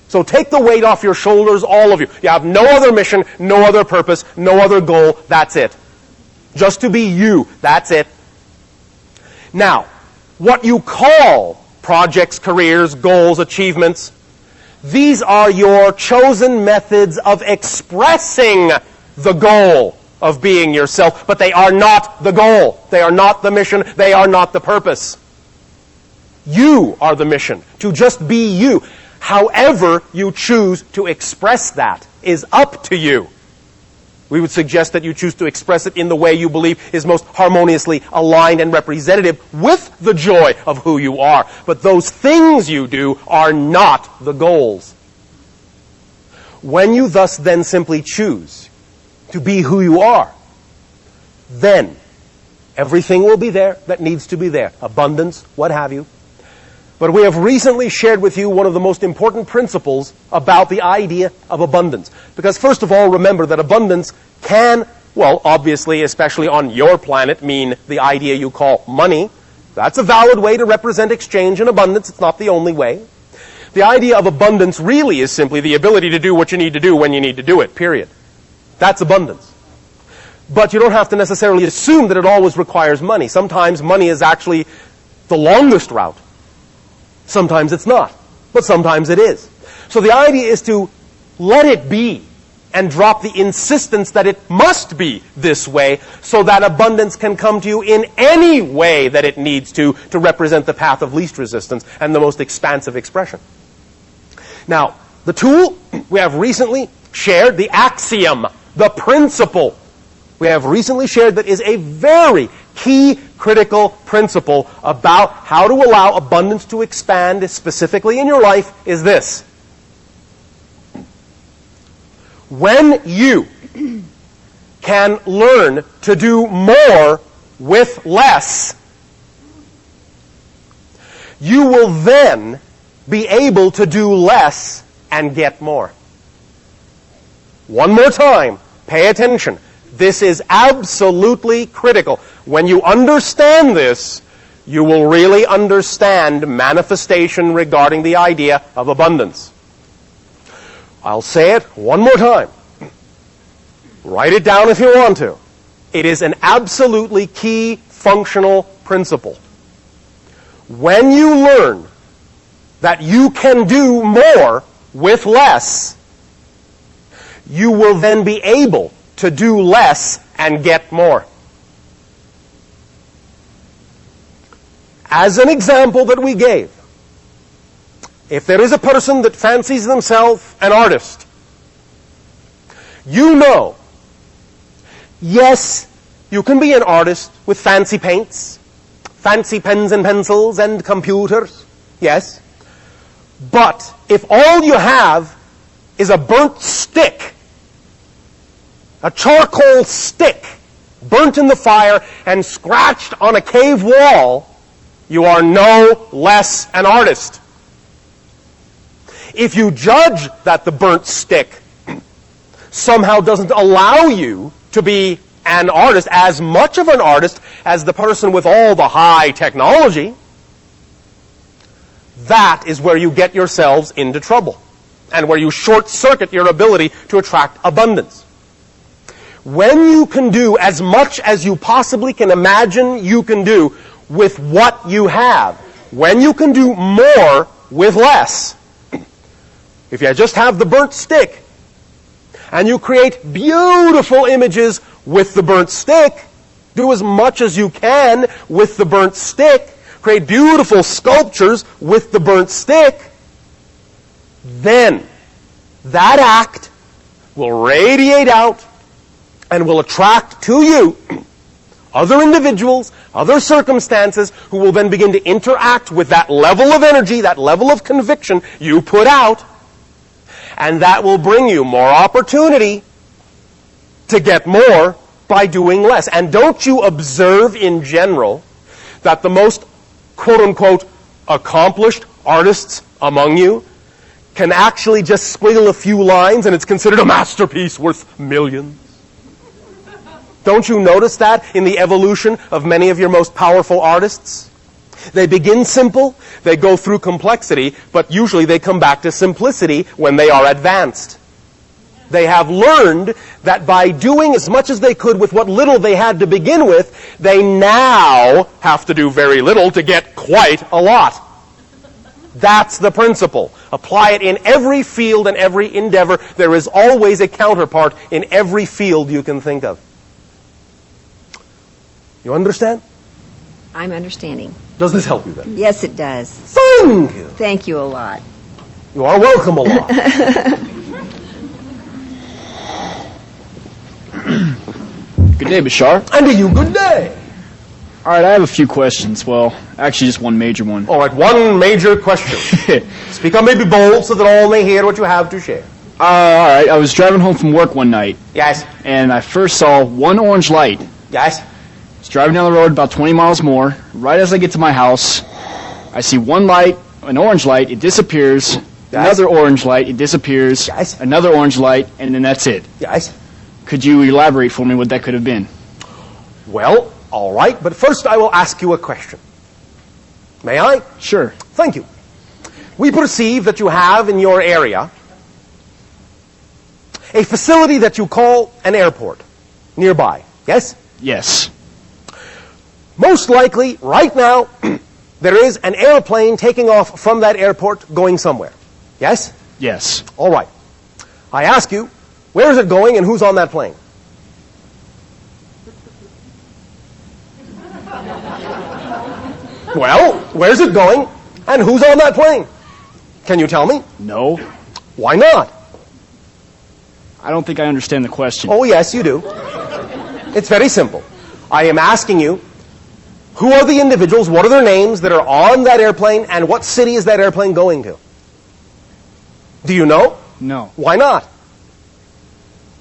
So take the weight off your shoulders, all of you. You have no other mission, no other purpose, no other goal. That's it. Just to be you. That's it. Now, what you call projects, careers, goals, achievements, these are your chosen methods of expressing the goal of being yourself, but they are not the goal. They are not the mission. They are not the purpose. You are the mission, to just be you. However you choose to express that is up to you. We would suggest that you choose to express it in the way you believe is most harmoniously aligned and representative with the joy of who you are. But those things you do are not the goals. When you thus then simply choose to be who you are, then everything will be there that needs to be there. Abundance, what have you. But we have recently shared with you one of the most important principles about the idea of abundance. Because first of all, remember that abundance can, well, obviously, especially on your planet, mean the idea you call money. That's a valid way to represent exchange and abundance. It's not the only way. The idea of abundance really is simply the ability to do what you need to do when you need to do it, period. That's abundance. But you don't have to necessarily assume that it always requires money. Sometimes money is actually the longest route. Sometimes it's not, but sometimes it is. So the idea is to let it be and drop the insistence that it must be this way so that abundance can come to you in any way that it needs to represent the path of least resistance and the most expansive expression. Now, the tool we have recently shared, the axiom, the principle we have recently shared that is a very key critical principle about how to allow abundance to expand specifically in your life is this. When you can learn to do more with less, you will then be able to do less and get more. One more time, pay attention. This is absolutely critical. When you understand this, you will really understand manifestation regarding the idea of abundance. I'll say it one more time. Write it down if you want to. It is an absolutely key functional principle. When you learn that you can do more with less, you will then be able to do less and get more. As an example that we gave, if there is a person that fancies themselves an artist, you know, yes, you can be an artist with fancy paints, fancy pens and pencils and computers, yes, but if all you have is a burnt stick, a charcoal stick burnt in the fire and scratched on a cave wall, you are no less an artist. If you judge that the burnt stick somehow doesn't allow you to be an artist, as much of an artist as the person with all the high technology, That is where you get yourselves into trouble, and where you short-circuit your ability to attract abundance. When you can do as much as you possibly can imagine you can do with what you have, when you can do more with less, if you just have the burnt stick, and you create beautiful images with the burnt stick, do as much as you can with the burnt stick, create beautiful sculptures with the burnt stick, then that act will radiate out and will attract to you other individuals, other circumstances, who will then begin to interact with that level of energy, that level of conviction you put out, and that will bring you more opportunity to get more by doing less. And don't you observe in general that the most quote-unquote accomplished artists among you can actually just squiggle a few lines and it's considered a masterpiece worth millions? Don't you notice that in the evolution of many of your most powerful artists? They begin simple, they go through complexity, but usually they come back to simplicity when they are advanced. They have learned that by doing as much as they could with what little they had to begin with, they now have to do very little to get quite a lot. That's the principle. Apply it in every field and every endeavor. There is always a counterpart in every field you can think of. You understand? I'm understanding. Does this help you then? Yes, it does. Thank you. Thank you a lot. You are welcome a lot. Good day, Bashar. And to you, good day. All right, I have a few questions. Well, actually just one major one. All right, one major question. Speak up, maybe bold, so that all may hear what you have to share. All right, I was driving home from work one night. Yes. And I first saw one orange light. Yes. I was driving down the road about 20 miles more. Right as I get to my house, I see one light, an orange light, it disappears. Yes. Another orange light, it disappears. Yes. Another orange light, and then that's it. Yes. Could you elaborate for me what that could have been? Well, all right, but first I will ask you a question. May I? Sure. Thank you. We perceive that you have in your area a facility that you call an airport nearby, yes? Yes. Most likely, right now, there is an airplane taking off from that airport going somewhere, yes? Yes. All right. I ask you, where is it going and who's on that plane? Well, where's it going and who's on that plane? Can you tell me? No. Why not? I don't think I understand the question. Oh, yes, you do. It's very simple. I am asking you, who are the individuals, what are their names that are on that airplane, and what city is that airplane going to? Do you know? No. Why not?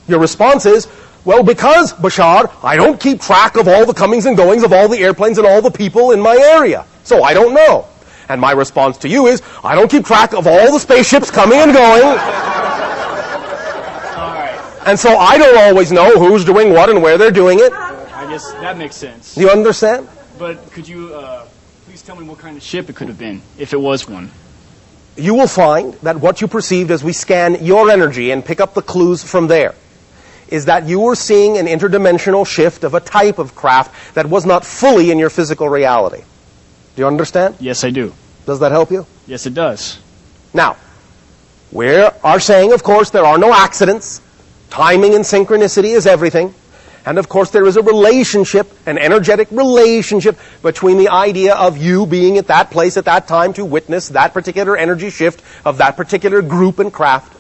Your response is, well, because, Bashar, I don't keep track of all the comings and goings of all the airplanes and all the people in my area, so I don't know. And my response to you is, I don't keep track of all the spaceships coming and going, and so I don't always know who's doing what and where they're doing it. I guess that makes sense. Do you understand? But could you please tell me what kind of ship it could have been, if it was one? You will find that what you perceived as we scan your energy and pick up the clues from there is that you were seeing an interdimensional shift of a type of craft that was not fully in your physical reality. Do you understand? Yes, I do. Does that help you? Yes, it does. Now, we are saying, of course, there are no accidents. Timing and synchronicity is everything. And of course, there is a relationship, an energetic relationship between the idea of you being at that place at that time to witness that particular energy shift of that particular group and craft.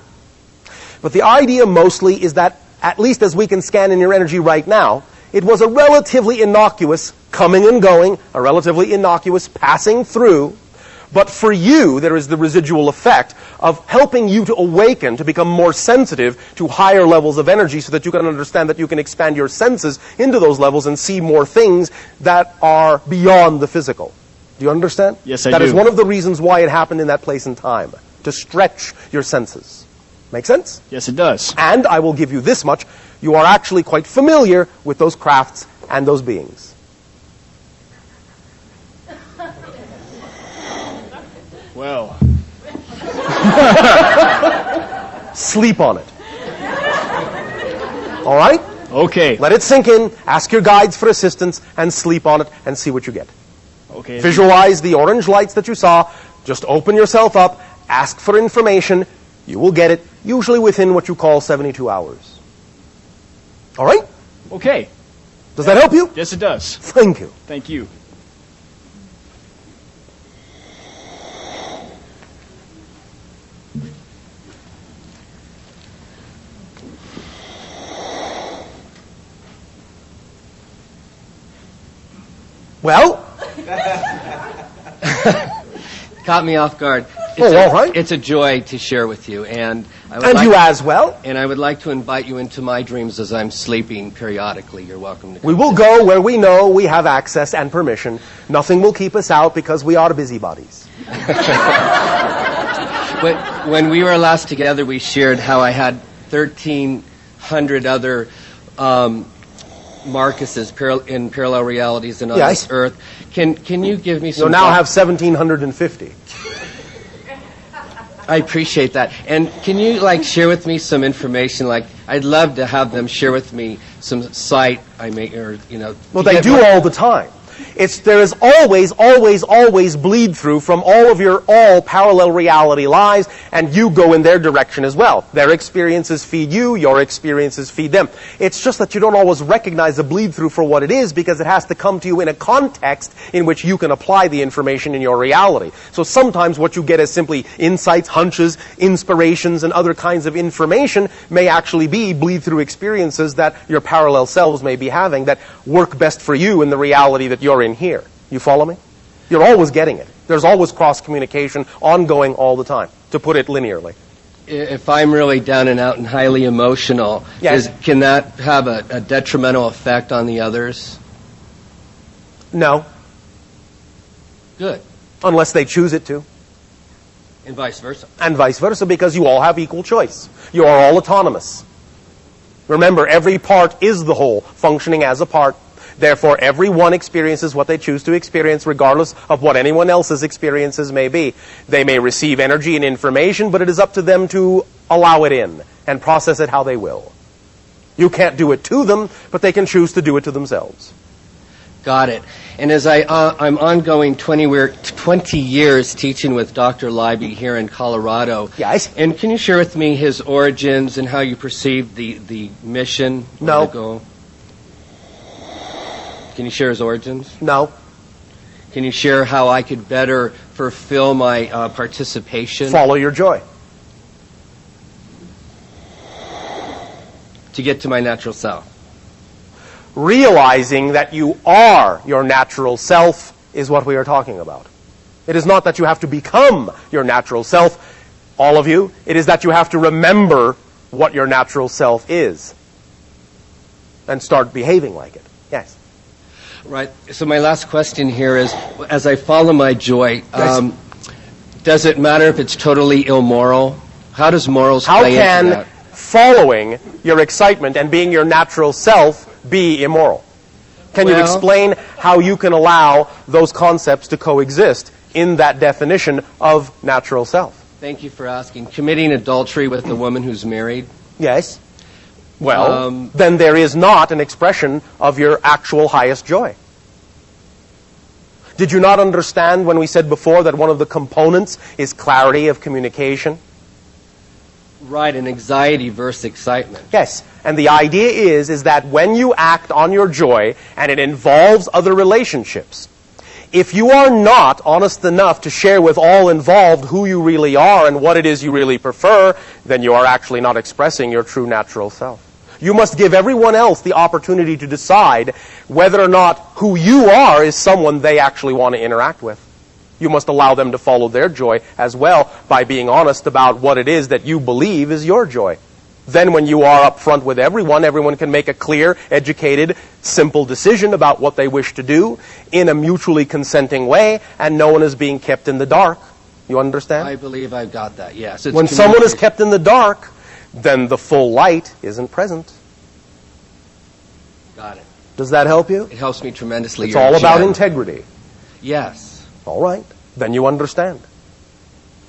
But the idea mostly is that, at least as we can scan in your energy right now, it was a relatively innocuous coming and going, a relatively innocuous passing through. But for you, there is the residual effect of helping you to awaken, to become more sensitive to higher levels of energy so that you can understand that you can expand your senses into those levels and see more things that are beyond the physical. Do you understand? Yes, I do. That is one of the reasons why it happened in that place and time, to stretch your senses. Make sense? Yes, it does. And I will give you this much. You are actually quite familiar with those crafts and those beings. Well, Sleep on it. All right? okay. Let it sink in, ask your guides for assistance, and sleep on it and see what you get. Okay. Visualize the orange lights that you saw. Just open yourself up, ask for information. You will get it, usually within what you call 72 hours. All right? Okay. Does that help you? Yes, it does. Thank you. Thank you. Well, Caught me off guard. all right. It's a joy to share with you, and You as well. And I would like to invite you into my dreams as I'm sleeping periodically. You're welcome to come. We will go where we know we have access and permission. Nothing will keep us out because we are busybodies. When we were last together, we shared how I had 1,300 other Marcuses in parallel realities and on Yes. this earth. Can you give me some? You'll now have 1,750. I appreciate that. And can you share with me some information? I'd love to have them share with me some sight I make, or Well, they do all the time. There is always bleed through from all of your parallel reality lives, and you go in their direction as well. Their experiences feed you, your experiences feed them. It's just that you don't always recognize the bleed through for what it is, because it has to come to you in a context in which you can apply the information in your reality. So sometimes what you get as simply insights, hunches, inspirations, and other kinds of information may actually be bleed through experiences that your parallel selves may be having that work best for you in the reality that you're in here. You follow me? You're always getting it. There's always cross-communication ongoing all the time, to put it linearly. If I'm really down and out and highly emotional, Yes. can that have a detrimental effect on the others? No, Good. unless they choose it to. And vice versa. And vice versa, because you all have equal choice. You are all autonomous. Remember, every part is the whole, functioning as a part. Therefore, everyone experiences what they choose to experience, regardless of what anyone else's experiences may be. They may receive energy and information, but it is up to them to allow it in and process it how they will. You can't do it to them, but they can choose to do it to themselves. Got it. And as I'm ongoing 20 years teaching with Dr. Leiby here in Colorado. Yes. And can you share with me his origins and how you perceive the mission? No. The goal? Can you share his origins? No. Can you share how I could better fulfill my participation? Follow your joy. To get to my natural self. Realizing that you are your natural self is what we are talking about. It is not that you have to become your natural self, all of you. It is that you have to remember what your natural self is and start behaving like it. Yes. Right. So my last question here is, as I follow my joy, Yes. Does it matter if it's totally immoral? How does morals How play into can that? following your excitement and being your natural self be immoral? Can you Well- explain how you can allow those concepts to coexist in that definition of natural self? Thank you for asking. Committing adultery with a woman who's married? Yes. Well, then there is not an expression of your actual highest joy. Did you not understand when we said before that one of the components is clarity of communication? Right, and anxiety versus excitement. Yes. And the idea is that when you act on your joy and it involves other relationships, if you are not honest enough to share with all involved who you really are and what it is you really prefer, then you are actually not expressing your true natural self. You must give everyone else the opportunity to decide whether or not who you are is someone they actually want to interact with. You must allow them to follow their joy as well by being honest about what it is that you believe is your joy. Then when you are upfront with everyone, everyone can make a clear, educated, simple decision about what they wish to do in a mutually consenting way, and no one is being kept in the dark. You understand? I believe I've got that, yes. It's When someone is communication. kept in the dark, then the full light isn't present. Got it. Does that help you? It helps me tremendously. It's You're all a about gem. integrity. Yes. All right. Then you understand.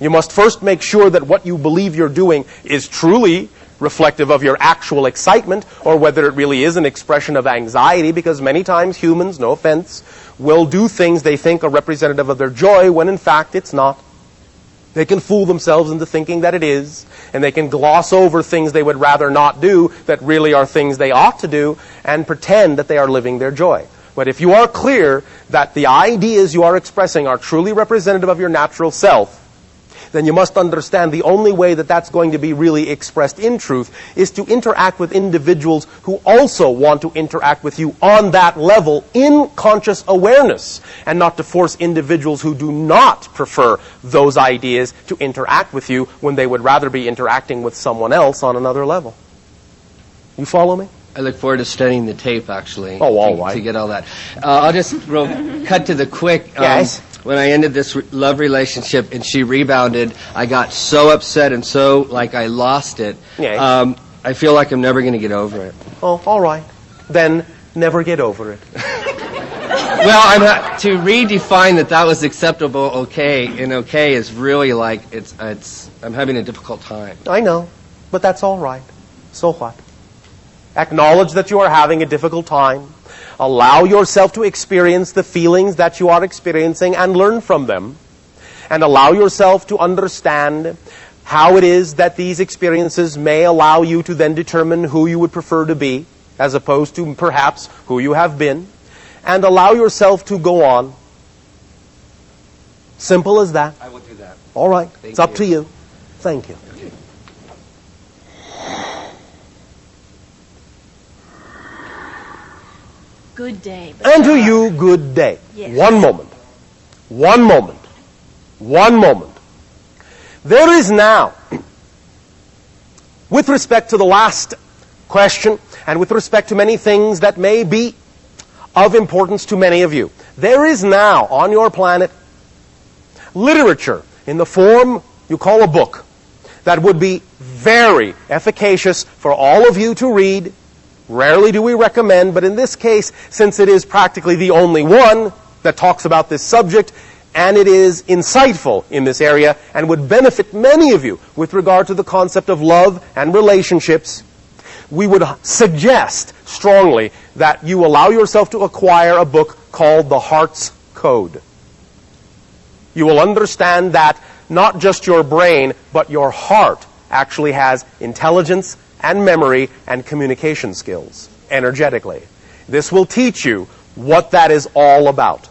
You must first make sure that what you believe you're doing is truly reflective of your actual excitement, or whether it really is an expression of anxiety, because many times humans, no offense, will do things they think are representative of their joy when in fact it's not. They can fool themselves into thinking that it is, and they can gloss over things they would rather not do that really are things they ought to do, and pretend that they are living their joy. But if you are clear that the ideas you are expressing are truly representative of your natural self, then you must understand the only way that that's going to be really expressed in truth is to interact with individuals who also want to interact with you on that level in conscious awareness, and not to force individuals who do not prefer those ideas to interact with you when they would rather be interacting with someone else on another level. You follow me? I look forward to studying the tape, actually. Oh, all right. To get all that. I'll just cut to the quick. Yes. When I ended this love relationship and she rebounded, I got so upset and so like I lost it. Yes. I feel like I'm never going to get over it. Oh, all right. Then never get over it. Well, to redefine that was acceptable, okay, and okay is really like I'm having a difficult time. I know, but that's all right. So what? Acknowledge that you are having a difficult time. Allow yourself to experience the feelings that you are experiencing and learn from them. And allow yourself to understand how it is that these experiences may allow you to then determine who you would prefer to be, as opposed to perhaps who you have been. And allow yourself to go on. Simple as that. I will do that. All right. It's up to you. Thank you. – Good day. Bashar. And to you, good day. Yes. One moment. One moment. One moment. There is now, with respect to the last question, and with respect to many things that may be of importance to many of you, there is now on your planet literature in the form you call a book that would be very efficacious for all of you to read. Rarely do we recommend, but in this case, since it is practically the only one that talks about this subject, and it is insightful in this area, and would benefit many of you with regard to the concept of love and relationships, we would suggest strongly that you allow yourself to acquire a book called The Heart's Code. You will understand that not just your brain, but your heart actually has intelligence and memory and communication skills, energetically. This will teach you what that is all about,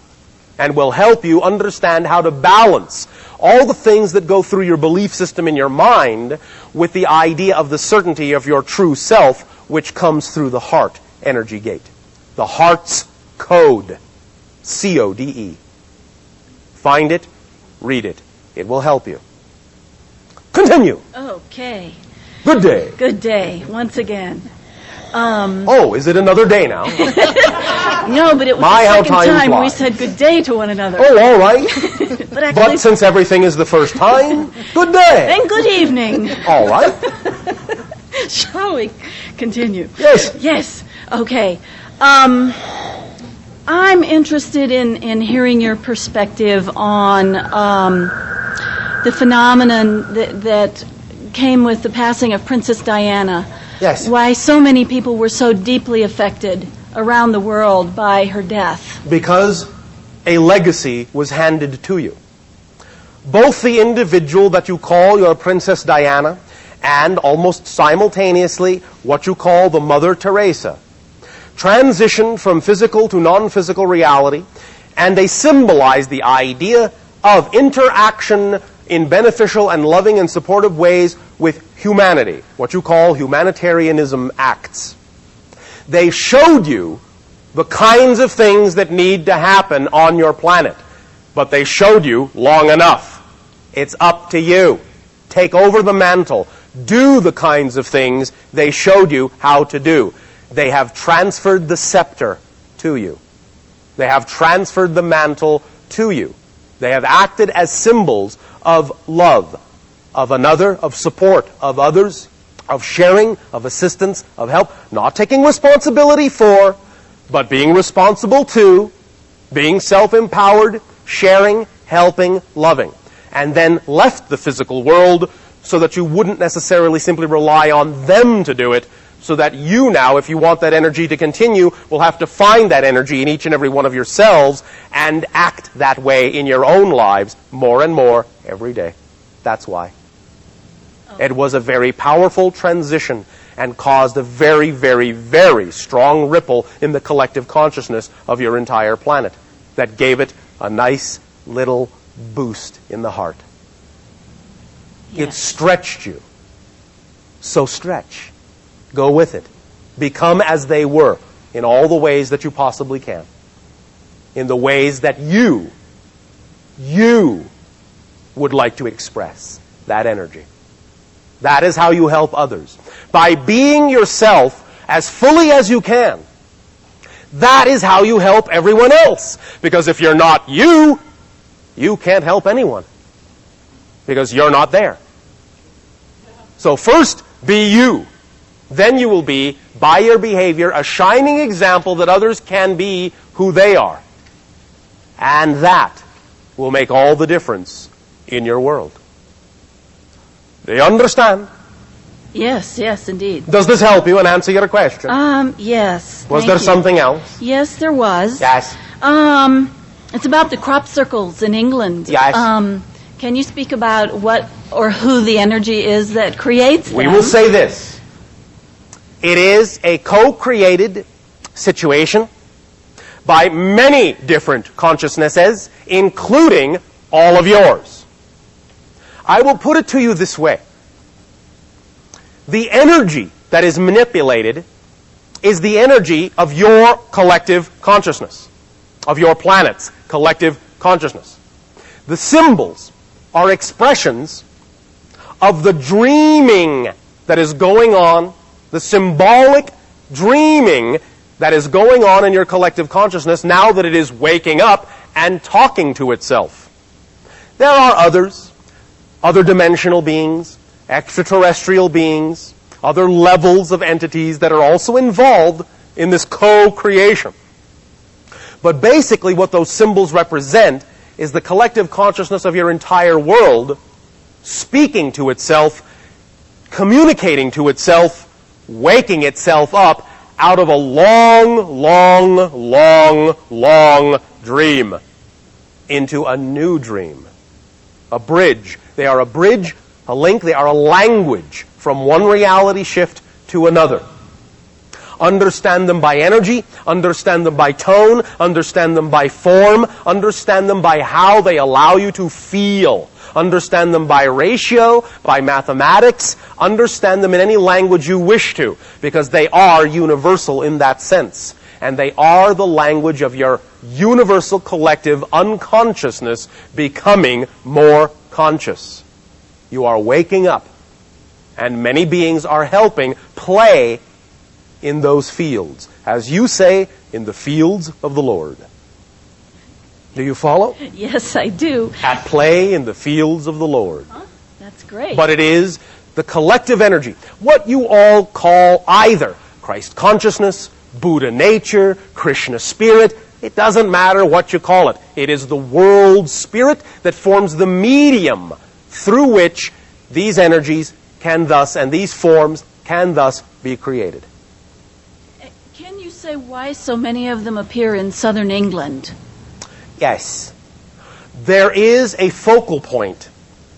and will help you understand how to balance all the things that go through your belief system in your mind with the idea of the certainty of your true self, which comes through the heart energy gate. The Heart's Code. C-O-D-E. Find it, read it. It will help you. Continue. Okay. Good day. Good day, once again. Oh, is it another day now? No, but it was My, the how second time time we flies. said good day to one another. Oh, all right. But actually, But since everything is the first time, good day. then good evening. All right. Shall we continue? Yes. Yes. Okay. I'm interested in hearing your perspective on the phenomenon that came with the passing of Princess Diana. Yes. Why so many people were so deeply affected around the world by her death. Because a legacy was handed to you. Both the individual that you call your Princess Diana and almost simultaneously what you call the Mother Teresa transitioned from physical to non-physical reality, and they symbolize the idea of interaction in beneficial and loving and supportive ways with humanity, what you call humanitarianism acts. They showed you the kinds of things that need to happen on your planet, but they showed you long enough. It's up to you. Take over the mantle. Do the kinds of things they showed you how to do. They have transferred the scepter to you. They have transferred the mantle to you. They have acted as symbols of love, of another, of support, of others, of sharing, of assistance, of help. Not taking responsibility for, but being responsible to, being self-empowered, sharing, helping, loving. and then left the physical world so that you wouldn't necessarily simply rely on them to do it, so that you now, if you want that energy to continue, will have to find that energy in each and every one of your cells and act that way in your own lives more and more every day. That's why. It was a very powerful transition and caused a very, very, very strong ripple in the collective consciousness of your entire planet that gave it a nice little boost in the heart. It stretched you. So stretch. Go with it. Become as they were in all the ways that you possibly can. In the ways that you would like to express that energy. That is how you help others. By being yourself as fully as you can. That is how you help everyone else. Because if you're not you, you can't help anyone. Because you're not there. So first, be you. Then you will be, by your behavior, a shining example that others can be who they are. And that will make all the difference in your world. Do you understand? Yes, yes, indeed. Does this help you and answer your question? Yes. Was there something else? Yes, there was. Yes. It's about the crop circles in England. Yes. Can you speak about what or who the energy is that creates them? We will say this. It is a co-created situation by many different consciousnesses, including all of yours. I will put it to you this way. The energy that is manipulated is the energy of your collective consciousness, of your planet's collective consciousness. The symbols are expressions of the dreaming that is going on, the symbolic dreaming that is going on in your collective consciousness now that it is waking up and talking to itself. There are others, other dimensional beings, extraterrestrial beings, other levels of entities that are also involved in this co-creation. But basically what those symbols represent is the collective consciousness of your entire world speaking to itself, communicating to itself, waking itself up out of a long, long, long, long dream into a new dream. A bridge. They are a bridge, a link, they are a language from one reality shift to another. Understand them by energy, understand them by tone, understand them by form, understand them by how they allow you to feel. Understand them by ratio, by mathematics, understand them in any language you wish to, because they are universal in that sense. And they are the language of your universal collective unconsciousness becoming more conscious. You are waking up, and many beings are helping play in those fields. As you say, in the fields of the Lord. Do you follow? Yes, I do. At play in the fields of the Lord. Huh? That's great. But it is the collective energy. What you all call either Christ consciousness, Buddha nature, Krishna spirit, it doesn't matter what you call it. It is the world spirit that forms the medium through which these energies can thus, and these forms can thus be created. Can you say why so many of them appear in southern England? Yes. There is a focal point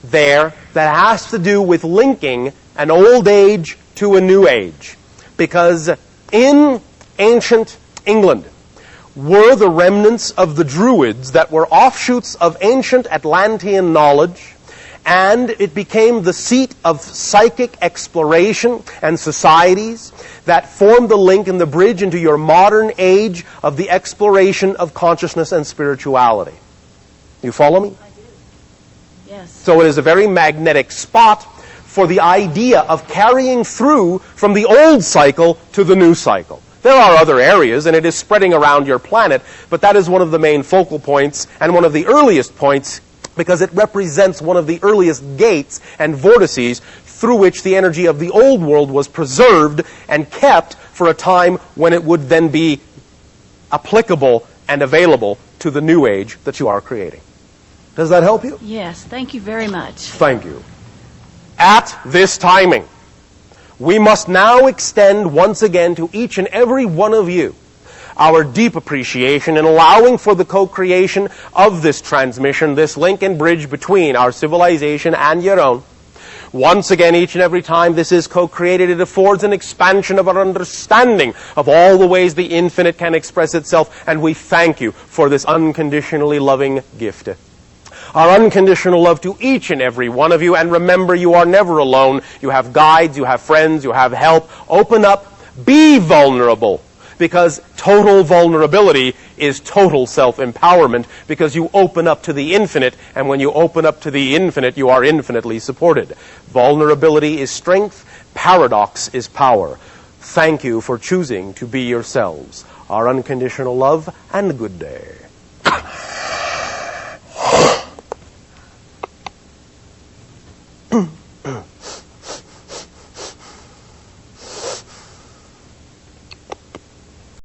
there that has to do with linking an old age to a new age. Because in ancient England were the remnants of the Druids that were offshoots of ancient Atlantean knowledge, and it became the seat of psychic exploration and societies that formed the link and the bridge into your modern age of the exploration of consciousness and spirituality. You follow me? I do. Yes. So it is a very magnetic spot for the idea of carrying through from the old cycle to the new cycle. There are other areas, and it is spreading around your planet, but that is one of the main focal points and one of the earliest points, because it represents one of the earliest gates and vortices through which the energy of the old world was preserved and kept for a time when it would then be applicable and available to the new age that you are creating. Does that help you? Yes, thank you very much. Thank you. At this timing, we must now extend once again to each and every one of you our deep appreciation in allowing for the co-creation of this transmission, this link and bridge between our civilization and your own. Once again, each and every time this is co-created, it affords an expansion of our understanding of all the ways the infinite can express itself, and we thank you for this unconditionally loving gift. Our unconditional love to each and every one of you, and remember, you are never alone. You have guides, you have friends, you have help. Open up, be vulnerable, because total vulnerability is total self-empowerment, because you open up to the infinite, and when you open up to the infinite, you are infinitely supported. Vulnerability is strength, paradox is power. Thank you for choosing to be yourselves. Our unconditional love, and good day.